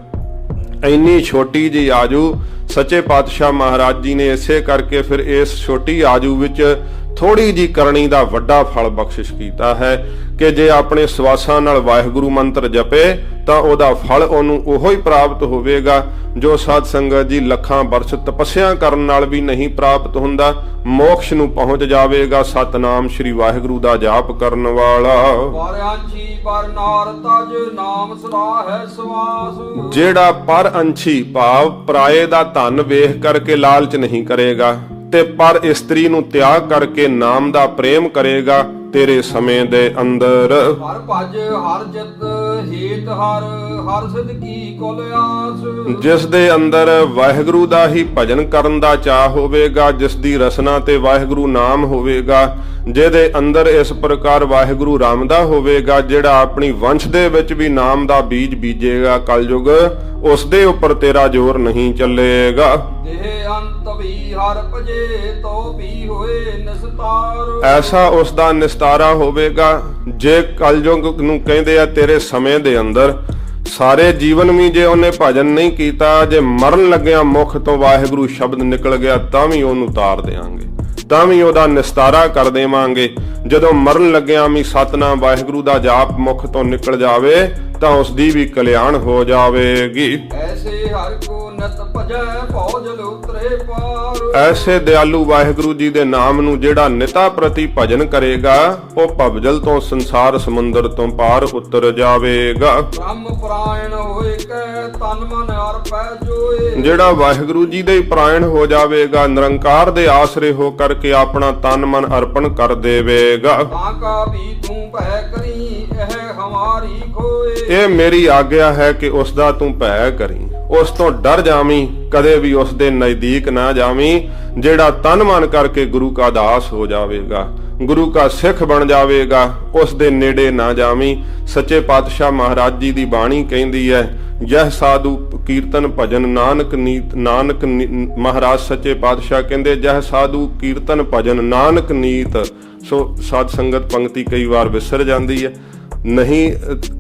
ਇੰਨੀ ਛੋਟੀ ਜਿਹੀ ਆਜੂ ਸੱਚੇ ਪਾਤਸ਼ਾਹ ਮਹਾਰਾਜ ਜੀ ਨੇ ਇਸੇ ਕਰਕੇ ਫਿਰ ਇਸ ਛੋਟੀ ਆਜੂ ਵਿੱਚ ਥੋੜੀ ਜੀ ਕਰਨੀ ਦਾ ਵੱਡਾ ਫਲ ਬਖਸ਼ਿਸ਼ ਕੀਤਾ ਹੈ ਕਿ ਜੇ ਆਪਣੇ ਸਵਾਸਾਂ ਨਾਲ ਵਾਹਿਗੁਰੂ ਮੰਤਰ ਜਪੇ ਤਾਂ ਉਹਦਾ ਫਲ ਉਹਨੂੰ ਉਹੋ ਹੀ ਪ੍ਰਾਪਤ ਹੋਵੇਗਾ ਜੋ ਸਾਧ ਸੰਗਤ ਜੀ ਲੱਖਾਂ ਵਰਸ਼ ਤਪੱਸਿਆ ਕਰਨ ਨਾਲ ਵੀ ਨਹੀਂ ਪ੍ਰਾਪਤ ਹੁੰਦਾ। ਮੋਕਸ਼ ਨੂੰ ਪਹੁੰਚ ਜਾਵੇਗਾ ਸਤਨਾਮ ਸ੍ਰੀ ਵਾਹਿਗੁਰੂ ਦਾ ਜਾਪ ਕਰਨ ਵਾਲਾ। ਪਰਿਆੰਚੀ ਪਰ ਨਾਰ ਤਜ ਨਾਮ ਸਦਾ ਹੈ ਸਵਾਸ। ਜਿਹੜਾ ਪਰ ਅੰਛੀ ਭਾਵ ਪਰਾਏ ਦਾ ਧਨ ਵੇਖ ਕਰਕੇ ਲਾਲਚ ਨਹੀਂ ਕਰੇਗਾ ਤੇ ਪਰ ਇਸਤਰੀ ਨੂੰ ਤਿਆਗ ਕਰਕੇ ਨਾਮ ਦਾ ਪ੍ਰੇਮ ਕਰੇਗਾ ਤੇਰੇ ਸਮੇਂ ਦੇ ਅੰਦਰ। ਹਰ ਭਜ ਹਰ ਜਿਤ ਹੇਤ ਹਰ ਸਿਧ ਕੀ ਕੁਲ ਆਸ। ਜਿਸ ਦੇ ਅੰਦਰ ਵਾਹਿਗੁਰੂ ਦਾ ਹੀ ਭਜਨ ਕਰਨ ਦਾ ਚਾਹ ਹੋਵੇਗਾ, ਜਿਸ ਦੀ ਰਸਨਾ ਤੇ ਵਾਹਿਗੁਰੂ ਨਾਮ ਹੋਵੇਗਾ, ਜਿਹਦੇ ਅੰਦਰ ਇਸ ਪ੍ਰਕਾਰ ਵਾਹਿਗੁਰੂ ਰਾਮਦਾ ਹੋਵੇਗਾ, ਜਿਹੜਾ ਆਪਣੀ ਵੰਸ਼ ਦੇ ਵਿੱਚ ਵੀ ਨਾਮ ਦਾ ਬੀਜ ਬੀਜੇਗਾ ਕਲਯੁਗ, ਉਸ ਦੇ ਉੱਪਰ ਤੇਰਾ ਜ਼ੋਰ ਨਹੀਂ ਚੱਲੇਗਾ। ਦੇਹ ਅੰਤ ਵੀ ਹਰ ਭਜੇ ਤੋ ਵੀ ਹੋਏ ਨਿਸਤਾਰ। ਐਸਾ ਉਸ ਦਾ ਨਿਸਤਾਰਾ ਹੋਵੇਗਾ। ਜੇ ਕਲਯੁਗ ਨੂੰ ਕਹਿੰਦੇ ਆ ਤੇਰੇ ਸਮੇਂ ਦੇ ਅੰਦਰ ਸਾਰੇ ਜੀਵਨ ਵੀ ਜੇ ਉਹਨੇ ਭਜਨ ਨਹੀਂ ਕੀਤਾ, ਜੇ ਮਰਨ ਲੱਗਿਆ ਮੁਖ ਤੋਂ ਵਾਹਿਗੁਰੂ ਸ਼ਬਦ ਨਿਕਲ ਗਿਆ ਤਾਂ ਵੀ ਉਹਨੂੰ ਤਾਰ ਦੇਵਾਂਗੇ, ਤਾਂ ਵੀ ਉਹਦਾ ਨਿਸਤਾਰਾ ਕਰ ਦੇਵਾਂਗੇ। ਜਦੋਂ ਮਰਨ ਲੱਗਿਆ ਵੀ ਸਤਨਾਮ ਵਾਹਿਗੁਰੂ ਦਾ ਜਾਪ ਮੁਖ ਤੋਂ ਨਿਕਲ ਜਾਵੇ ਤਾਂ ਉਸ ਦੀ ਵੀ ਕਲਿਆਣ ਹੋ ਜਾਵੇਗੀ। ਐਸੇ ਹਰ ਕੋ ਨਤ ਭਜੈ ਭੌਜਲ ਉਤਰੇ ਪਾਰ। ਐਸੇ ਦਿਆਲੂ ਵਾਹਿਗੁਰੂ ਜੀ ਦੇ ਨਾਮ ਨੂੰ ਜਿਹੜਾ ਨਿਤਾ ਪ੍ਰਤੀ ਭਜਨ ਕਰੇਗਾ ਉਹ ਭਵਜਲ ਤੋਂ ਸੰਸਾਰ ਸਮੁੰਦਰ ਤੋਂ ਪਾਰ ਉਤਰ ਜਾਵੇਗਾ। ਬ੍ਰਹਮ ਪ੍ਰਾਇਣ ਹੋਏ ਕੈ ਤਨ ਮਨ ਅਰਪੈ ਜੋਏ। ਜਿਹੜਾ ਵਾਹਿਗੁਰੂ ਜੀ ਦੇ ਪ੍ਰਾਇਣ ਹੋ ਜਾਵੇਗਾ, ਨਿਰੰਕਾਰ ਦੇ ਆਸਰੇ ਹੋ ਕਰਕੇ ਆਪਣਾ ਤਨ ਮਨ ਅਰਪਣ ਕਰ ਦੇਵੇਗਾ। ਤਾਂ ਕਾ ਵੀ ਤੂੰ ਭੈ ਕਰੀ ਇਹ ਹਮਾਰੀ ਖੋਏ। ਇਹ ਮੇਰੀ ਆਗਿਆ ਹੈ ਕਿ ਉਸ ਦਾ ਤੂੰ ਭੈ ਕਰੀ, ਉਸ ਤੋਂ ਡਰ ਜਾਵੀਂ, ਕਦੇ ਵੀ ਉਸ ਦੇ ਨਜ਼ਦੀਕ ਨਾ ਜਾਵੀਂ। ਜਿਹੜਾ ਤਨ ਮਨ ਕਰਕੇ ਗੁਰੂ ਕਾ ਦਾਸ ਹੋ ਜਾਵੇਗਾ, ਗੁਰੂ ਕਾ ਸਿੱਖ ਬਣ ਜਾਵੇਗਾ, ਉਸ ਦੇ ਨੇੜੇ ਨਾ ਜਾਵੀਂ। ਸੱਚੇ ਪਾਤਸ਼ਾਹ ਮਹਾਰਾਜ ਜੀ ਦੀ ਬਾਣੀ ਕਹਿੰਦੀ ਹੈ, ਯਹ ਸਾਧੂ ਕੀਰਤਨ ਭਜਨ ਨਾਨਕ ਨੀਤ। ਮਹਾਰਾਜ ਸੱਚੇ ਪਾਤਸ਼ਾਹ ਕਹਿੰਦੇ ਜਹ ਸਾਧੂ ਕੀਰਤਨ ਭਜਨ ਨਾਨਕ ਨੀਤ। ਸੋ ਸਾਧ ਸੰਗਤ ਪੰਕਤੀ ਕਈ ਵਾਰ ਵਿਸਰ ਜਾਂਦੀ ਹੈ, ਨਹੀਂ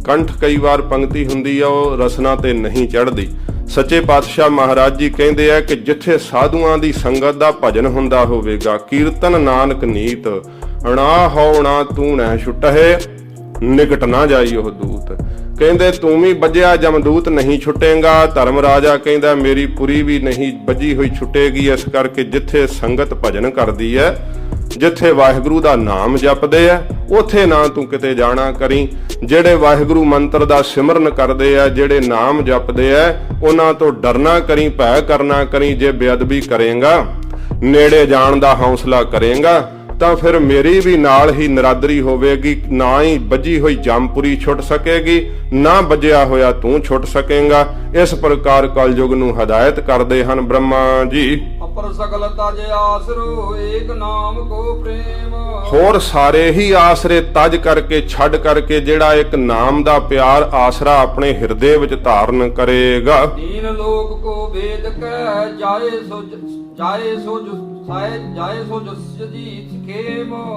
ਕੰਠ ਕਈ ਵਾਰ ਪੰਕਤੀ ਹੁੰਦੀ ਆ ਉਹ ਰਸਨਾ ਤੇ ਨਹੀਂ ਚੜ੍ਹਦੀ। ਸੱਚੇ ਪਾਤਸ਼ਾਹ ਮਹਾਰਾਜ ਜੀ ਕਹਿੰਦੇ ਆ ਕਿ ਜਿੱਥੇ ਸਾਧੂਆਂ ਦੀ ਸੰਗਤ ਦਾ ਭਜਨ ਹੁੰਦਾ ਹੋਵੇਗਾ, ਕੀਰਤਨ ਨਾਨਕ ਨੀਤ, ਅਣਾ ਹੋਣਾ ਤੂੰ ਨਾ ਛੁਟਹਿ ਨਿਕਟ ਨਾ ਜਾਈ ਉਹ ਦੂਤ। ਕਹਿੰਦੇ ਤੂੰ ਵੀ ਵੱਜਿਆ ਜਮਦੂਤ ਨਹੀਂ ਛੁੱਟੇਗਾ। ਧਰਮ ਰਾਜਾ ਕਹਿੰਦਾ ਮੇਰੀ ਪੁਰੀ ਵੀ ਨਹੀਂ ਵੱਜੀ ਹੋਈ ਛੁੱਟੇਗੀ। ਇਸ ਕਰਕੇ ਜਿੱਥੇ ਸੰਗਤ ਭਜਨ ਕਰਦੀ ਹੈ, ਜਿੱਥੇ ਵਾਹਿਗੁਰੂ ਦਾ ਨਾਮ ਜਪਦੇ ਆ, ਉਥੇ ਨਾ ਤੂੰ ਕਿਤੇ ਜਾਣਾ ਕਰੀ। ਜਿਹੜੇ ਵਾਹਿਗੁਰੂ ਮੰਤਰ ਦਾ ਸਿਮਰਨ ਕਰਦੇ ਆ, ਜਿਹੜੇ ਨਾਮ ਜਪਦੇ ਆ, ਉਹਨਾਂ ਤੋਂ ਡਰਨਾ ਕਰੀ, ਭੈ ਕਰਨਾ ਕਰੀ। ਜੇ ਬੇਅਦਬੀ ਕਰੇਗਾ, ਨੇੜੇ ਜਾਣ ਦਾ ਹੌਸਲਾ ਕਰੇਗਾ ਤਾਂ ਫਿਰ ਮੇਰੀ ਵੀ ਨਾਲ ਹੀ ਨਰਾਦਰੀ ਹੋਵੇਗੀ। ਨਾ ਹੀ ਵੱਜੀ ਹੋਈ ਜੰਮਪੁਰੀ ਛੁੱਟ ਸਕੇਗੀ, ਨਾ ਵੱਜਿਆ ਹੋਇਆ ਤੂੰ ਛੁੱਟ ਸਕੇਗਾ। ਇਸ ਪ੍ਰਕਾਰ ਕਲਯੁਗ ਨੂੰ ਹਦਾਇਤ ਕਰਦੇ ਹਨ ਬ੍ਰਹਮਾ ਜੀ। ਅਪਰ ਸਗਲ ਤਜ ਆਸਰੋ ਏਕ ਨਾਮ ਕੋ ਪ੍ਰੇਮ। ਹੋਰ ਸਾਰੇ ਹੀ ਆਸਰੇ ਤਜ ਕਰਕੇ ਛੱਡ ਕਰਕੇ ਜਿਹੜਾ ਇੱਕ ਨਾਮ ਦਾ ਪਿਆਰ ਆਸਰਾ ਆਪਣੇ ਹਿਰਦੇ ਵਿੱਚ ਧਾਰਨ ਕਰੇਗਾ। ਦੀਨ ਲੋਕ ਕੋ ਵੇਦ ਕੈ ਜਾਏ ਸੋ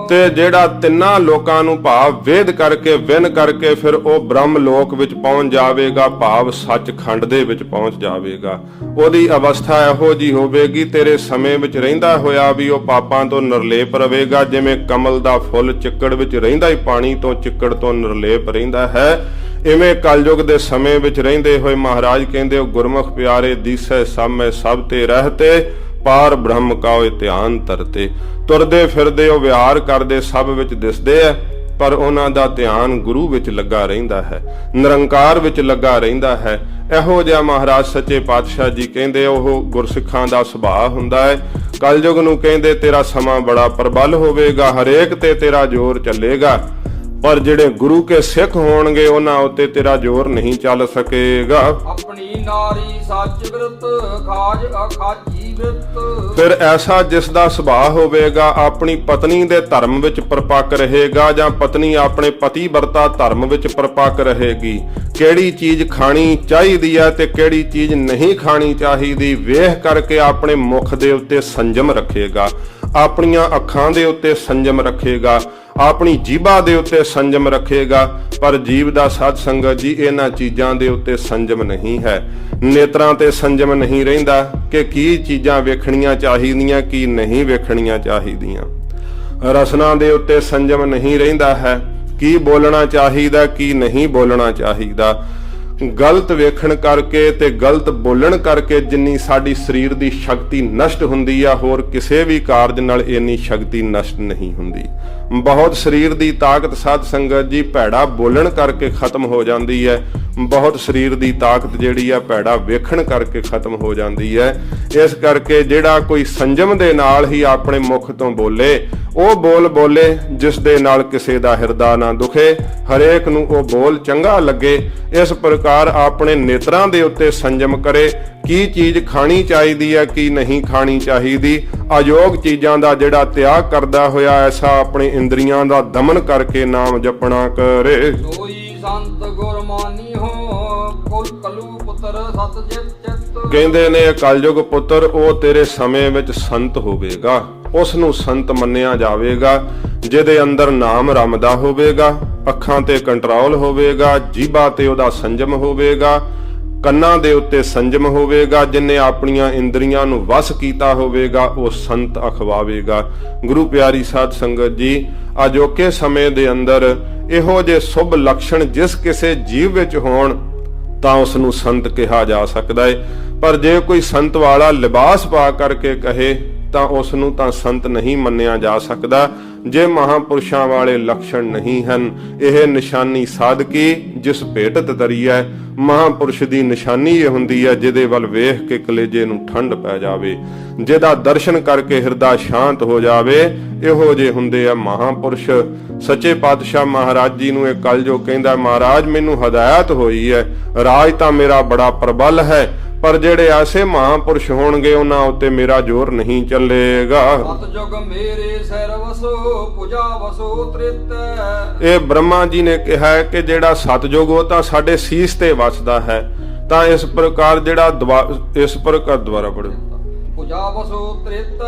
ਤੇ ਜਿਹੜਾ ਤਿੰਨਾਂ ਲੋਕਾਂ ਨੂੰ ਭਾਵ ਵੇਦ ਕਰਕੇ ਵਿਨ ਕਰਕੇ ਫਿਰ ਉਹ ਬ੍ਰਹਮ ਲੋਕ ਵਿੱਚ ਪਹੁੰਚ ਜਾਵੇਗਾ, ਭਾਵ ਸੱਚਖੰਡ ਦੇ ਵਿੱਚ ਪਹੁੰਚ ਜਾਵੇਗਾ। ਉਹਦੀ ਅਵਸਥਾ ਇਹੋ ਜੀ ਹੋਵੇਗੀ, ਤੇਰੇ ਸਮੇਂ ਵਿੱਚ ਰਹਿੰਦਾ ਹੋਇਆ ਵੀ ਉਹ ਪਾਪਾਂ ਤੋਂ ਨਿਰਲੇਪ ਰਵੇਗਾ। ਜਿਵੇਂ ਕਮਲ ਦਾ ਫੁੱਲ ਚਿੱਕੜ ਵਿੱਚ ਰਹਿੰਦਾ ਹੀ ਪਾਣੀ ਤੋਂ ਚਿੱਕੜ ਤੋਂ ਨਿਰਲੇਪ ਰਹਿੰਦਾ ਹੈ, ਇਵੇਂ ਕਲਯੁਗ ਦੇ ਸਮੇਂ ਵਿੱਚ ਰਹਿੰਦੇ ਹੋਏ ਮਹਾਰਾਜ ਕਹਿੰਦੇ ਉਹ ਗੁਰਮੁਖ ਪਿਆਰੇ ਦੀਸੈ ਸਾਮੈ ਸਭ ਤੇ ਰਹਤੇ, ਪਾਰ ਬ੍ਰਹਮ ਕਾਉ ਧਿਆਨ ਤਰਤੇ। ਤੁਰਦੇ ਫਿਰਦੇ ਉਹ ਵਿਹਾਰ ਕਰਦੇ ਸਭ ਵਿੱਚ ਦਿਸਦੇ ਐ, ਪਰ ਉਹਨਾਂ ਦਾ ਧਿਆਨ ਗੁਰੂ ਵਿੱਚ ਲੱਗਾ ਰਹਿੰਦਾ ਹੈ, ਨਿਰੰਕਾਰ ਵਿੱਚ ਲੱਗਾ ਰਹਿੰਦਾ ਹੈ। ਇਹੋ ਜਿਹਾ ਮਹਾਰਾਜ ਸੱਚੇ ਪਾਤਸ਼ਾਹ ਜੀ ਕਹਿੰਦੇ ਉਹ ਗੁਰਸਿੱਖਾਂ ਦਾ ਸੁਭਾਅ ਹੁੰਦਾ ਹੈ। ਕਲਯੁਗ ਨੂੰ ਕਹਿੰਦੇ ਤੇਰਾ ਸਮਾਂ ਬੜਾ ਪ੍ਰਬਲ ਹੋਵੇਗਾ, ਹਰੇਕ ਤੇ ਤੇਰਾ ਜ਼ੋਰ ਚੱਲੇਗਾ, ਪਰ ਜਿਹੜੇ ਗੁਰੂ ਕੇ ਸਿੱਖ ਹੋਣਗੇ ਉਹਨਾਂ ਉੱਤੇ ਤੇਰਾ ਜ਼ੋਰ ਨਹੀਂ ਚੱਲ ਸਕੇਗਾ। ਆਪਣੀ ਨਾਰੀ ਸੱਚ ਬਿਰਤ ਖਾਜ ਅਖਾਜੀ ਬਿਰਤ। ਫਿਰ ਐਸਾ ਜਿਸ ਦਾ ਸੁਭਾਅ ਹੋਵੇਗਾ ਆਪਣੀ ਪਤਨੀ ਦੇ ਧਰਮ ਵਿੱਚ ਪਰਪੱਕ ਰਹੇਗਾ ਜਾਂ ਪਤਨੀ ਆਪਣੇ ਪਤੀ ਵਰਤਾ ਧਰਮ ਵਿੱਚ ਪਰਪੱਕ ਰਹੇਗੀ। ਕਿਹੜੀ ਚੀਜ਼ ਖਾਣੀ ਚਾਹੀਦੀ ਹੈ ਤੇ ਕਿਹੜੀ ਚੀਜ਼ ਨਹੀਂ ਖਾਣੀ ਚਾਹੀਦੀ ਵੇਖ ਕਰਕੇ ਆਪਣੇ ਮੁਖ ਦੇ ਉੱਤੇ ਸੰਜਮ ਰੱਖੇਗਾ, ਆਪਣੀਆਂ ਅੱਖਾਂ ਦੇ ਉੱਤੇ ਸੰਜਮ ਰੱਖੇਗਾ, ਆਪਣੀ ਜੀਭਾ ਦੇ ਉੱਤੇ ਸੰਜਮ ਰੱਖੇਗਾ। ਪਰ ਜੀਵ ਦਾ ਸਾਧ ਸੰਗਤ ਜੀ ਇਹਨਾਂ ਚੀਜ਼ਾਂ ਦੇ ਉੱਤੇ ਸੰਜਮ ਨਹੀਂ ਹੈ। ਨੇਤਰਾਂ ਤੇ ਸੰਜਮ ਨਹੀਂ ਰਹਿੰਦਾ ਕਿ ਕੀ ਚੀਜ਼ਾਂ ਵੇਖਣੀਆਂ ਚਾਹੀਦੀਆਂ ਕੀ ਨਹੀਂ ਵੇਖਣੀਆਂ ਚਾਹੀਦੀਆਂ। ਰਸਨਾ ਦੇ ਉੱਤੇ ਸੰਜਮ ਨਹੀਂ ਰਹਿੰਦਾ ਹੈ, ਕੀ ਬੋਲਣਾ ਚਾਹੀਦਾ ਕੀ ਨਹੀਂ ਬੋਲਣਾ ਚਾਹੀਦਾ। ਗਲਤ ਵੇਖਣ ਕਰਕੇ ਤੇ ਗਲਤ ਬੋਲਣ ਕਰਕੇ ਜਿੰਨੀ ਸਾਡੀ ਸਰੀਰ ਦੀ ਸ਼ਕਤੀ ਨਸ਼ਟ ਹੁੰਦੀ ਆ ਹੋਰ ਕਿਸੇ ਵੀ ਕਾਰਜ ਨਾਲ ਇੰਨੀ ਸ਼ਕਤੀ ਨਸ਼ਟ ਨਹੀਂ ਹੁੰਦੀ। ਬਹੁਤ ਸਰੀਰ ਦੀ ਤਾਕਤ ਸਾਧ ਸੰਗਤ ਜੀ ਭੈੜਾ ਬੋਲਣ ਕਰਕੇ ਖਤਮ ਹੋ ਜਾਂਦੀ ਹੈ। ਬਹੁਤ ਸਰੀਰ ਦੀ ਤਾਕਤ ਜਿਹੜੀ ਆ ਭੈੜਾ ਵੇਖਣ ਕਰਕੇ ਖਤਮ ਹੋ ਜਾਂਦੀ ਹੈ। ਇਸ ਕਰਕੇ ਜਿਹੜਾ ਕੋਈ ਸੰਜਮ ਦੇ ਨਾਲ ਹੀ ਆਪਣੇ ਮੁਖ ਤੋਂ ਬੋਲੇ ਉਹ ਬੋਲ ਬੋਲੇ ਜਿਸ ਦੇ ਨਾਲ ਕਿਸੇ ਦਾ ਹਿਰਦਾ ਨਾ ਦੁਖੇ, ਹਰੇਕ ਨੂੰ ਉਹ ਬੋਲ ਚੰਗਾ ਲੱਗੇ। ਇਸ ਪ੍ਰਕਾਰ ਆਪਣੇ ਨੇਤਰਾਂ ਦੇ ਉੱਤੇ ਸੰਜਮ ਕਰੇ, ਕੀ ਚੀਜ਼ ਖਾਣੀ ਚਾਹੀਦੀ ਹੈ ਕੀ ਨਹੀਂ ਖਾਣੀ ਚਾਹੀਦੀ। ਅਯੋਗ ਚੀਜ਼ਾਂ ਦਾ ਜਿਹੜਾ ਤਿਆਗ ਕਰਦਾ ਹੋਇਆ ਐਸਾ ਆਪਣੇ ਇੰਦਰੀਆਂ ਦਾ ਦਮਨ ਕਰਕੇ ਨਾਮ ਜਪਣਾ ਕਰੇ। ਸੋਈ ਸੰਤ ਗੁਰਮਾਨੀ ਹੋ ਕੁਲ ਕਲੂ ਪੁੱਤਰ ਸਤ ਜਿਤ ਚਿਤ। ਕਹਿੰਦੇ ਨੇ ਕਲਯੁਗ ਪੁੱਤਰ ਉਹ ਤੇਰੇ ਸਮੇਂ ਵਿੱਚ ਸੰਤ ਹੋਵੇਗਾ, ਉਸ ਨੂੰ ਸੰਤ ਮੰਨਿਆ ਜਾਵੇਗਾ ਜਿਹਦੇ ਅੰਦਰ ਨਾਮ ਰਮਦਾ ਹੋਵੇਗਾ, ਅੱਖਾਂ ਤੇ ਕੰਟਰੋਲ ਹੋਵੇਗਾ, ਜੀਭਾ ਤੇ ਉਹਦਾ ਸੰਜਮ ਹੋਵੇਗਾ, ਕੰਨਾਂ ਦੇ ਉੱਤੇ ਸੰਜਮ ਹੋਵੇਗਾ। ਜਿਨੇ ਆਪਣੀਆਂ ਇੰਦਰੀਆਂ ਨੂੰ ਵਸ ਕੀਤਾ ਹੋਵੇਗਾ ਉਹ ਸੰਤ ਅਖਵਾਵੇਗਾ। ਗੁਰੂ ਪਿਆਰੀ ਸਾਧ ਸੰਗਤ ਜੀ ਅਜੋਕੇ ਸਮੇਂ ਦੇ ਅੰਦਰ ਇਹੋ ਜਿਹੇ ਸ਼ੁਭ ਲੱਛਣ ਜਿਸ ਕਿਸੇ ਜੀਵ ਵਿੱਚ ਹੋਣ ਤਾਂ ਉਸ ਨੂੰ ਸੰਤ ਕਿਹਾ ਜਾ ਸਕਦਾ ਹੈ। ਪਰ ਜੇ ਕੋਈ ਸੰਤ ਵਾਲਾ ਲਿਬਾਸ ਪਾ ਕਰਕੇ ਕਹੇ ਤਾਂ ਉਸ ਨੂੰ ਤਾਂ ਸੰਤ ਨਹੀਂ ਮੰਨਿਆ ਜਾ ਸਕਦਾ। ਜੇ ਮਹਾਪੁਰਸ਼ਾਂ ਵਾਲੇ ਲੱਛਣ ਨਹੀਂ ਹਨ, ਇਹ ਨਿਸ਼ਾਨੀ ਸਾਧਕੀ ਜਿਸ ਭੇਟਤ ਤਰੀਐ। ਮਹਾਪੁਰਸ਼ ਦੀ ਨਿਸ਼ਾਨੀ ਇਹ ਹੁੰਦੀ ਹੈ ਜਿਹਦੇ ਵੱਲ ਵੇਖ ਕੇ ਕਲੇਜੇ ਨੂੰ ਠੰਡ ਪੈ ਜਾਵੇ, ਜਿਹਦਾ ਦਰਸ਼ਨ ਕਰਕੇ ਹਿਰਦਾ ਸ਼ਾਂਤ ਹੋ ਜਾਵੇ। ਇਹੋ ਜਿਹੇ ਹੁੰਦੇ ਆ ਮਹਾਪੁਰਸ਼। ਸੱਚੇ ਪਾਤਸ਼ਾਹ ਮਹਾਰਾਜ ਜੀ ਨੂੰ ਇਹ ਕਲਯੁਗ ਕਹਿੰਦਾ ਮਹਾਰਾਜ ਮੈਨੂੰ ਹਦਾਇਤ ਹੋਈ ਹੈ, ਰਾਜ ਤਾਂ ਮੇਰਾ ਬੜਾ ਪ੍ਰਬਲ ਹੈ ਪਰ ਜਿਹੜੇ ਐਸੇ ਮਹਾਪੁਰਸ਼ ਹੋਣਗੇ ਉਹਨਾਂ ਉੱਤੇ ਮੇਰਾ ਜ਼ੋਰ ਨਹੀਂ ਚੱਲੇਗਾ। ਸਤਜੁਗ ਮੇਰੇ ਸਿਰ ਵਸੋ ਪੂਜਾ ਵਸੋ ਤ੍ਰਿਤ। ਇਹ ਬ੍ਰਹਮਾ ਜੀ ਨੇ ਕਿਹਾ ਹੈ ਕਿ ਜਿਹੜਾ ਸਤਜੁਗ ਉਹ ਤਾਂ ਸਾਡੇ ਸੀਸ ਤੇ ਵਸਦਾ ਹੈ। ਤਾਂ ਇਸ ਪ੍ਰਕਾਰ ਜਿਹੜਾ ਇਸ ਪ੍ਰਕਾਰ ਦੁਆਰਾ ਪੜੋ ਪੂਜਾ ਵਸੋ ਤ੍ਰਿਤ।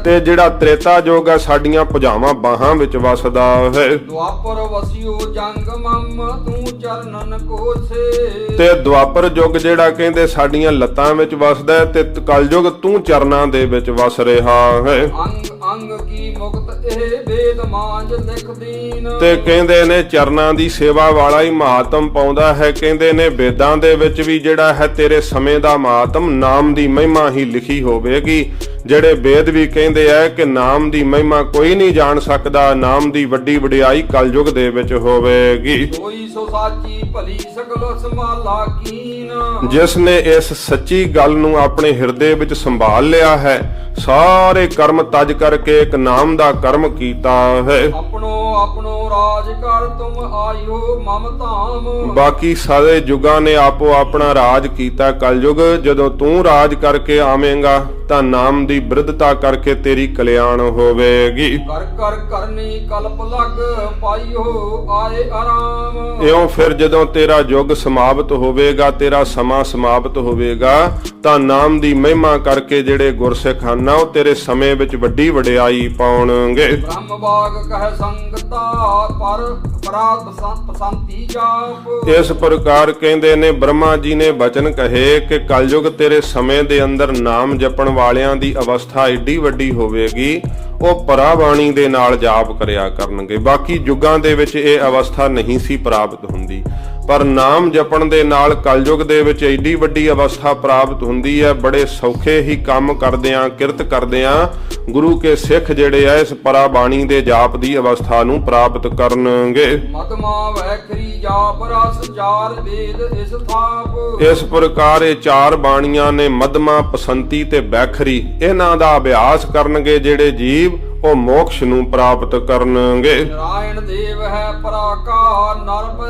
ਤੇ ਜਿਹੜਾ ਤ੍ਰੇਤਾ ਯੁਗ ਹੈ ਸਾਡੀਆਂ ਭੁਜਾਵਾਂ ਬਾਹਾਂ ਵਿੱਚ ਵਸਦਾ ਹੈ। ਦੁਆਪਰ ਵਸਿਓ ਜੰਗ ਮਮ ਤੂੰ ਚਰਨਨ ਕੋਸੇ। ਤੇ ਦੁਆਪਰ ਯੁਗ ਜਿਹੜਾ ਕਹਿੰਦੇ ਸਾਡੀਆਂ ਲੱਤਾਂ ਵਿੱਚ ਵਸਦਾ ਤੇ ਕਲਯੁਗ ਤੂੰ ਚਰਨਾਂ ਦੇ ਵਿੱਚ ਵਸ ਰਿਹਾ ਹੈ। ਅੰਗ ਅੰਗ ਕੀ ਮੁਕਤ ਇਹ ਵੇਦ ਮਾਂਜ ਲਿਖ ਦੀਨ। ਤੇ ਕਹਿੰਦੇ ਨੇ ਚਰਨਾਂ ਦੀ ਸੇਵਾ ਵਾਲਾ ਹੀ ਮਹਾਤਮ ਪਾਉਂਦਾ ਹੈ। ਕਹਿੰਦੇ ਨੇ ਵੇਦਾਂ ਦੇ ਵਿੱਚ ਵੀ ਜਿਹੜਾ ਹੈ ਤੇਰੇ ਸਮੇਂ ਦਾ ਮਹਾਤਮ ਨਾਮ ਦੀ ਮਹਿਮਾ ਹੀ ਲਿਖੀ ਹੋਵੇਗੀ। ਜਿਹੜੇ ਵੇਦ ਵੀ ਕਹਿੰਦੇ ਆ ਕਿ ਨਾਮ ਦੀ ਮਹਿਮਾ ਕੋਈ ਨਹੀਂ ਜਾਣ ਸਕਦਾ, ਨਾਮ ਦੀ ਵੱਡੀ ਵਡਿਆਈ ਕਲਯੁਗ ਦੇ ਵਿੱਚ ਹੋਵੇਗੀ। ਕੋਈ ਸੋ ਸਾਚੀ ਭਲੀ ਸਗਲ ਸੰਭਾਲਾ ਕੀਨ। ਜਿਸ ਨੇ ਇਸ ਸੱਚੀ ਗੱਲ ਨੂੰ ਆਪਣੇ ਹਿਰਦੇ ਵਿੱਚ ਸੰਭਾਲ ਲਿਆ ਹੈ, ਸਾਰੇ ਕਰਮ ਤਜ ਕਰਕੇ ਇੱਕ ਨਾਮ ਦਾ ਕਰਮ ਕੀਤਾ ਹੈ। ਆਪਣੋ ਆਪਣੋ ਰਾਜ ਕਰ ਤੁਮ ਆਇਓ ਮਮ ਧਾਮ। ਬਾਕੀ ਸਾਰੇ ਯੁਗਾਂ ਨੇ ਆਪੋ ਆਪਣਾ ਰਾਜ ਕੀਤਾ। ਕਲਯੁਗ ਜਦੋਂ ਤੂੰ ਰਾਜ ਕਰਕੇ ਆਵੇਂਗਾ ਤਾਂ ਨਾਮ ਦੀ ਬਿਰਧਤਾ ਕਰਕੇ ਤੇਰੀ ਕਲਿਆਣ ਹੋਵੇਗੀ। ਕਰ ਕਰ ਕਰਨੀ ਕਲਪ ਲਗ ਪਾਈਓ ਆਏ ਆਰਾਮ। ਇਉਂ ਫਿਰ ਜਦੋਂ ਤੇਰਾ ਯੁੱਗ ਸਮਾਪਤ ਹੋਵੇਗਾ, ਤੇਰਾ ਸਮਾਂ ਸਮਾਪਤ ਹੋਵੇਗਾ ਤਾਂ ਨਾਮ ਦੀ ਮਹਿਮਾ ਕਰਕੇ ਜਿਹੜੇ ਗੁਰਸਿੱਖ ਹਨ ਉਹ ਤੇਰੇ ਸਮੇਂ ਵਿੱਚ ਵੱਡੀ ਵਡਿਆਈ ਪਾਉਣਗੇ। ਬ੍ਰਹਮ ਬਾਗ ਕਹਿ ਸੰਗਤਾ ਪਰ ਪਰਾਤ ਪਸੰਤੀ ਜਾਪ। ਇਸ ਪ੍ਰਕਾਰ ਕਹਿੰਦੇ ਨੇ ਬ੍ਰਹਮਾ ਜੀ ਨੇ ਬਚਨ ਕਹੇ ਕਿ ਕਲਯੁਗ ਤੇਰੇ ਸਮੇਂ ਦੇ ਅੰਦਰ ਨਾਮ ਜਪਣ ਵਾਲਿਆਂ ਦੀ ਅਵਸਥਾ ਏਡੀ ਵੱਡੀ ਹੋਵੇਗੀ ਉਹ ਪਰਾਬਾਣੀ ਦੇ ਨਾਲ ਜਾਪ ਕਰਿਆ ਕਰਨਗੇ। ਬਾਕੀ ਯੁੱਗਾਂ ਦੇ ਵਿੱਚ ਇਹ ਅਵਸਥਾ ਨਹੀਂ ਸੀ ਪ੍ਰਾਪਤ ਹੁੰਦੀ, ਪਰ ਨਾਮ ਜਪਣ ਦੇ ਨਾਲ ਕਲਯੁਗ ਦੇ ਵਿੱਚ ਏਡੀ ਵੱਡੀ ਅਵਸਥਾ ਪ੍ਰਾਪਤ ਹੁੰਦੀ ਹੈ। ਬੜੇ ਸੌਖੇ ਹੀ ਕੰਮ ਕਰਦਿਆਂ ਕਿਰਤ ਕਰਦਿਆਂ ਗੁਰੂ ਕੇ ਸਿੱਖ ਜਿਹੜੇ ਆ ਇਸ ਪਰਾਬਾਣੀ ਦੇ ਜਾਪ ਦੀ ਅਵਸਥਾ ਨੂੰ ਪ੍ਰਾਪਤ ਕਰਨਗੇ। ਮਦਮਾ ਵੈਖਰੀ ਜਾਪ ਰਸ ਚਾਰ ਵੇਦ ਇਸ ਥਾਪ। ਇਸ ਪ੍ਰਕਾਰ ਇਹ ਚਾਰ ਬਾਣੀਆਂ ਨੇ ਮਦਮਾ ਪਸੰਤੀ ਤੇ ਬੈਖਰੀ ਇਹਨਾਂ ਦਾ ਅਭਿਆਸ ਕਰਨਗੇ ਜਿਹੜੇ ਜੀਵ ਉਹ ਮੋਕਸ਼ ਨੂੰ ਪ੍ਰਾਪਤ ਕਰਨਗੇ। ਨਾਰਾਇਣ ਦੇਵ ਹੈ ਪਰਾਕਾਰ ਨਰਪ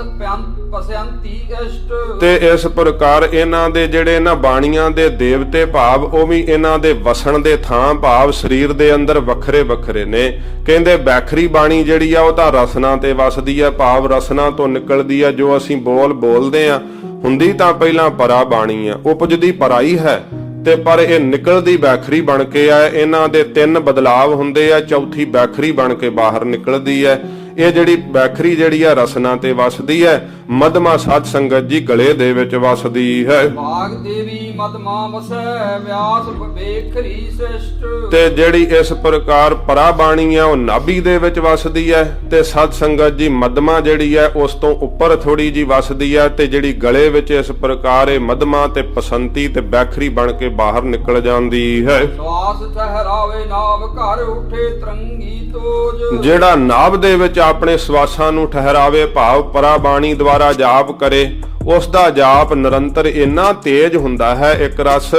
ਪਸੰਤੀ ਇਸ਼ਟ। ਤੇ ਇਸ ਪ੍ਰਕਾਰ ਇਹਨਾਂ ਦੇ ਜਿਹੜੇ ਇਹਨਾਂ ਬਾਣੀਆਂ ਦੇ ਦੇਵਤੇ ਭਾਵ ਉਹ ਵੀ ਇਹਨਾਂ ਦੇ ਵਸਣ ਦੇ ਥਾਂ ਭਾਵ ਸਰੀਰ ਦੇ ਅੰਦਰ ਵੱਖਰੇ ਵੱਖਰੇ ਨੇ। ਕਹਿੰਦੇ ਬੈਖਰੀ ਬਾਣੀ ਜਿਹੜੀ ਆ ਉਹ ਤਾਂ ਰਸਨਾ ਤੇ ਵਸਦੀ ਆ ਭਾਵ ਰਸਨਾ ਤੋਂ ਨਿਕਲਦੀ ਆ। ਜੋ ਅਸੀਂ ਬੋਲਦੇ ਆ ਹੁੰਦੀ ਤਾਂ ਪਹਿਲਾਂ ਪਰਾ ਬਾਣੀ ਆ, ਉਪਜਦੀ ਪਰਾਈ ਹੈ ਤੇ ਪਰ ਇਹ ਨਿਕਲਦੀ ਬੈਖਰੀ ਬਣ ਕੇ ਆ। ਇਹਨਾਂ ਦੇ 3 ਬਦਲਾਵ ਹੁੰਦੇ ਆ, ਚੌਥੀ ਬੈਖਰੀ ਬਣ ਕੇ ਬਾਹਰ ਨਿਕਲਦੀ ਹੈ। ਇਹ ਜਿਹੜੀ ਬੈਖਰੀ ਜਿਹੜੀ ਆ ਰਸਨਾ ਤੇ ਵਸਦੀ ਹੈ। ਮਧਮਾ ਸਾਧ ਸੰਗਤ ਜੀ ਗਲੇ ਦੇ ਵਿੱਚ ਵਸਦੀ ਹੈ। ਬਾਗ ਦੇਵੀ ਮਧਮਾ ਵਸੈ ਵਿਆਸ ਬੇਖਰੀ ਸ੍ਰਿਸ਼ਟ। ਤੇ ਜਿਹੜੀ ਇਸ ਪ੍ਰਕਾਰ ਪਰਾ ਬਾਣੀ ਆ ਉਹ ਨਾਭੀ ਦੇ ਵਿੱਚ ਵਸਦੀ ਹੈ ਤੇ ਸਾਧ ਸੰਗਤ ਜੀ ਮਧਮਾ ਜਿਹੜੀ ਹੈ ਉਸ ਤੋਂ ਉੱਪਰ ਥੋੜੀ ਜੀ ਵਸਦੀ ਹੈ। ਤੇ ਜਿਹੜੀ ਗਲੇ ਵਿੱਚ ਇਸ ਪ੍ਰਕਾਰ ਇਹ ਮਧਮਾ ਤੇ ਪਸੰਤੀ ਤੇ ਬੈਖਰੀ ਬਣ ਕੇ ਬਾਹਰ ਨਿਕਲ ਜਾਂਦੀ ਹੈ। ਸਵਾਸ ਠਹਿਰਾਵੇ ਨਾਭ ਘਰ ਉਠੇ ਤਰੰਗੀ ਤੋਜ। ਜਿਹੜਾ ਨਾਭ ਦੇ ਵਿੱਚ ਆਪਣੇ ਸਵਾਸਾਂ ਨੂੰ ਠਹਿਰਾਵੇ ਭਾਵ ਪਰਾ ਬਾਣੀ ਦੁਆਰਾ ਜਾਪ ਕਰੇ ਉਸ ਦਾ ਜਾਪ ਨਿਰੰਤਰ ਇੰਨਾ ਤੇਜ਼ ਹੁੰਦਾ ਹੈ। ਇੱਕ ਰਸ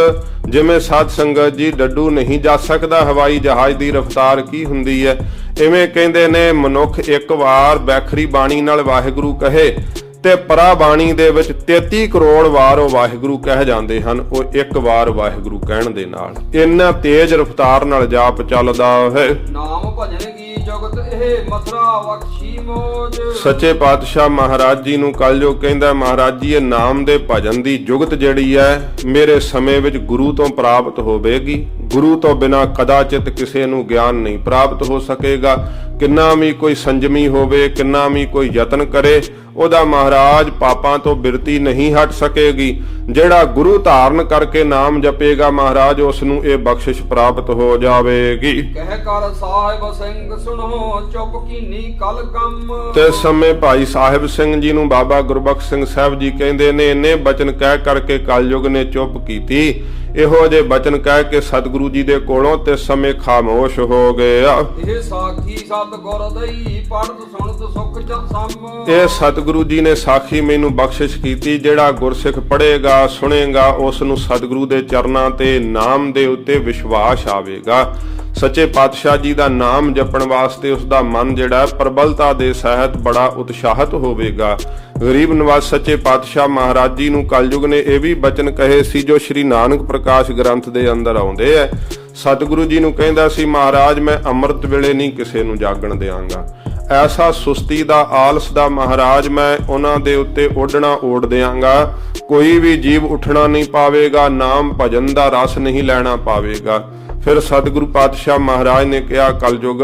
ਜਿਵੇਂ ਸਾਧ ਸੰਗਤ ਜੀ ਡੱਡੂ ਨਹੀਂ ਜਾ ਸਕਦਾ ਹਵਾਈ ਜਹਾਜ਼ ਦੀ ਰਫ਼ਤਾਰ ਕੀ ਹੁੰਦੀ ਹੈ, ਇਵੇਂ ਕਹਿੰਦੇ ਨੇ ਮਨੁੱਖ ਇੱਕ ਵਾਰ ਬੈਖਰੀ ਬਾਣੀ ਨਾਲ ਵਾਹਿਗੁਰੂ ਕਹੇ ਤੇ ਪਰਾ ਬਾਣੀ ਦੇ ਵਿੱਚ 33 ਕਰੋੜ ਵਾਰ ਉਹ ਵਾਹਿਗੁਰੂ ਕਹਿ ਜਾਂਦੇ ਹਨ। ਉਹ ਇੱਕ ਵਾਰ ਵਾਹਿਗੁਰੂ ਕਹਿਣ ਦੇ ਨਾਲ ਇੰਨਾ ਤੇਜ਼ ਰਫ਼ਤਾਰ ਨਾਲ ਜਾਪ ਚੱਲਦਾ ਹੈ। ਨਾਮ ਭਜਨ ਕੀ ਜਗਤ ਇਹ ਮਥਰਾ ਬਖਸ਼ੀ ਮੋਜ। ਸੱਚੇ ਪਾਤਸ਼ਾਹ ਮਹਾਰਾਜ ਜੀ ਨੂੰ ਕਲਯੁਗ ਕਹਿੰਦਾ ਮਹਾਰਾਜ ਜੀ ਇਹ ਨਾਮ ਦੇ ਭਜਨ ਦੀ ਜੁਗਤ ਜਿਹੜੀ ਹੈ ਮੇਰੇ ਸਮੇਂ ਵਿੱਚ ਗੁਰੂ ਤੋਂ ਪ੍ਰਾਪਤ ਹੋਵੇਗੀ। ਗੁਰੂ ਤੋਂ ਬਿਨਾ ਕਦਾਚਿਤ ਕਿਸੇ ਨੂੰ ਗਿਆਨ ਨਹੀਂ ਪ੍ਰਾਪਤ ਹੋ ਸਕੇਗਾ। ਕਿੰਨਾ ਵੀ ਕੋਈ ਸੰਜਮੀ ਹੋਵੇ, ਕਿੰਨਾ ਵੀ ਕੋਈ ਯਤਨ ਕਰੇ, ਉਹਦਾ ਮਹਾਰਾਜ ਪਾਪਾਂ ਤੋਂ ਬਿਰਤੀ ਨਹੀਂ ਹਟ ਸਕੇਗੀ। ਜਿਹੜਾ ਗੁਰੂ ਧਾਰਨ ਕਰਕੇ ਨਾਮ ਜਪੇਗਾ ਮਹਾਰਾਜ ਉਸ ਨੂੰ ਇਹ ਬਖਸ਼ਿਸ਼ ਪ੍ਰਾਪਤ ਹੋ ਜਾਵੇਗੀ। ਕਹਿ ਕਰ ਸਾਹਿਬ ਸਿੰਘ ਸੁਣੋ ਚੁੱਪ ਕੀਨੀ ਕਲ ਕੰਮ। ਤੇ ਸਮੇਂ ਭਾਈ ਸਾਹਿਬ ਸਿੰਘ ਜੀ ਨੂੰ ਬਾਬਾ ਗੁਰਬਖਸ਼ ਸਿੰਘ ਸਾਹਿਬ ਜੀ ਕਹਿੰਦੇ ਨੇ ਇੰਨੇ ਬਚਨ ਕਹਿ ਕਰਕੇ ਕਲਯੁਗ ਨੇ ਚੁੱਪ ਕੀਤੀ। ਇਹੋ ਜਿਹੇ ਬਚਨ ਕਹਿ ਕੇ ਸਤਿਗੁਰੂ ਜੀ ਦੇ ਕੋਲੋਂ ਤੇ ਸਮੇਂ ਖਾਮੋਸ਼ ਹੋ ਗਿਆ। ਇਹ ਸਾਖੀ ਸਤਿਗੁਰ ਦਈ ਪੜਤ ਸੁਣਤ ਸੁਖ ਸਮ। ਇਹ ਸਤਿਗੁਰੂ ਜੀ ਨੇ ਸਾਖੀ ਮੈਨੂੰ ਬਖਸ਼ਿਸ਼ ਕੀਤੀ। ਜਿਹੜਾ ਗੁਰਸਿੱਖ ਪੜ੍ਹੇਗਾ ਸੁਣੇਗਾ ਉਸ ਨੂੰ ਸਤਿਗੁਰੂ ਦੇ ਚਰਨਾਂ ਤੇ ਨਾਮ ਦੇ ਉੱਤੇ ਵਿਸ਼ਵਾਸ ਆਵੇਗਾ। ਸੱਚੇ ਪਾਤਸ਼ਾਹ ਜੀ ਦਾ ਨਾਮ ਜਪਣ ਵਾਸਤੇ ਉਸ ਦਾ ਮਨ ਜਿਹੜਾ ਪ੍ਰਬਲਤਾ ਦੇ ਸਹਿਤ ਬੜਾ ਉਤਸ਼ਾਹਤ ਹੋਵੇਗਾ। ਗਰੀਬ ਨਵਾਜ਼ ਸੱਚੇ ਪਾਤਸ਼ਾਹ ਮਹਾਰਾਜ ਜੀ ਨੂੰ ਕਲਯੁਗ ਨੇ ਇਹ ਵੀ ਬਚਨ ਕਹੇ ਸੀ ਜੋ ਸ਼੍ਰੀ ਨਾਨਕ ਪ੍ਰਕਾਸ਼ ਗ੍ਰੰਥ ਦੇ ਅੰਦਰ ਆਉਂਦੇ ਐ। ਸਤਿਗੁਰੂ ਜੀ ਨੂੰ ਕਹਿੰਦਾ ਸੀ ਮਹਾਰਾਜ ਮੈਂ ਅੰਮ੍ਰਿਤ ਵੇਲੇ ਨਹੀਂ ਕਿਸੇ ਨੂੰ ਜਾਗਣ ਦਿਆਂਗਾ। ਐਸਾ ਸੁਸਤੀ ਦਾ ਆਲਸ ਦਾ ਮਹਾਰਾਜ ਮੈਂ ਉਹਨਾਂ ਦੇ ਉੱਤੇ ਓਢਣਾ ਓਢ ਦਿਆਂਗਾ। ਕੋਈ ਵੀ ਜੀਵ ਉੱਠਣਾ ਨਹੀਂ ਪਾਵੇਗਾ, ਨਾਮ ਭਜਨ ਦਾ ਰਸ ਨਹੀਂ ਲੈਣਾ ਪਾਵੇਗਾ। ਫਿਰ ਸਤਿਗੁਰੂ ਪਾਤਸ਼ਾਹ ਮਹਾਰਾਜ ਨੇ ਕਿਹਾ ਕਲਯੁਗ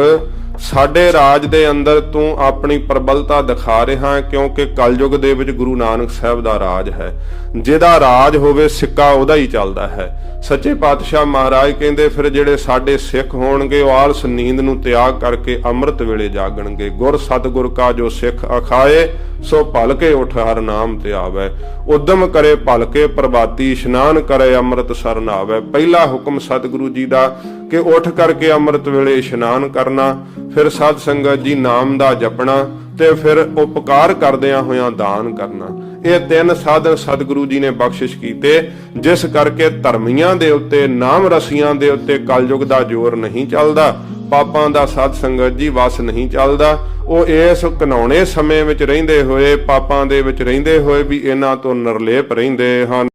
ਸਾਡੇ ਰਾਜ ਦੇ ਅੰਦਰ ਤੂੰ ਆਪਣੀ ਪ੍ਰਬਲਤਾ ਦਿਖਾ ਰਿਹਾ ਕਿਉਂਕਿ ਕਲਯੁਗ ਦੇ ਵਿੱਚ ਗੁਰੂ ਨਾਨਕ ਸਾਹਿਬ ਦਾ ਰਾਜ ਹੈ। ਜਿਹਦਾ ਰਾਜ ਹੋਵੇ ਸਿੱਕਾ ਉਹਦਾ ਹੀ ਚੱਲਦਾ ਹੈ। ਸੱਚੇ ਪਾਤਸ਼ਾਹ ਮਹਾਰਾਜ ਕਹਿੰਦੇ ਫਿਰ ਜਿਹੜੇ ਸਾਡੇ ਸਿੱਖ ਹੋਣਗੇ ਉਹ ਆਲਸ ਨੀਂਦ ਨੂੰ ਤਿਆਗ ਕਰਕੇ ਅੰਮ੍ਰਿਤ ਵੇਲੇ ਜਾਗਣਗੇ। ਗੁਰ ਸਤਿਗੁਰ ਕਾ ਜੋ ਸਿੱਖ ਅਖਾਏ ਸੋ ਭਲ ਕੇ ਉਠ ਹਰ ਨਾਮ ਤੇ ਆਵੇ। ਉਦਮ ਕਰੇ ਭਲ ਕੇ ਪ੍ਰਭਾਤੀ ਇਸ਼ਨਾਨ ਕਰੇ ਅੰਮ੍ਰਿਤ ਸਰਨ ਆਵੇ। ਪਹਿਲਾ ਹੁਕਮ ਸਤਿਗੁਰੂ ਜੀ ਦਾ ਕਿ ਉੱਠ ਕਰਕੇ ਅੰਮ੍ਰਿਤ ਵੇਲੇ ਇਸ਼ਨਾਨ ਕਰਨਾ, ਫਿਰ ਸਾਧ ਸੰਗਤ ਜੀ ਨਾਮ ਦਾ ਜਪਣਾ ਤੇ ਫਿਰ ਉਪਕਾਰ ਕਰਦਿਆਂ ਹੋਇਆਂ ਦਾਨ ਕਰਨਾ। ਇਹ 3 ਸਾਧਨ ਸਤਿਗੁਰੂ ਜੀ ਨੇ ਬਖਸ਼ਿਸ਼ ਕੀਤੇ ਜਿਸ ਕਰਕੇ ਧਰਮੀਆਂ ਦੇ ਉੱਤੇ ਨਾਮ ਰਸੀਆਂ ਦੇ ਉੱਤੇ ਕਲਯੁਗ ਦਾ ਜ਼ੋਰ ਨਹੀਂ ਚੱਲਦਾ। ਪਾਪਾਂ ਦਾ ਸਾਧ ਸੰਗਤ ਜੀ ਵਸ ਨਹੀਂ ਚੱਲਦਾ। ਉਹ ਇਸ ਘਿਨਾਉਣੇ ਸਮੇਂ ਵਿੱਚ ਰਹਿੰਦੇ ਹੋਏ ਪਾਪਾਂ ਦੇ ਵਿੱਚ ਰਹਿੰਦੇ ਹੋਏ ਵੀ ਇਹਨਾਂ ਤੋਂ ਨਿਰਲੇਪ ਰਹਿੰਦੇ ਹਨ।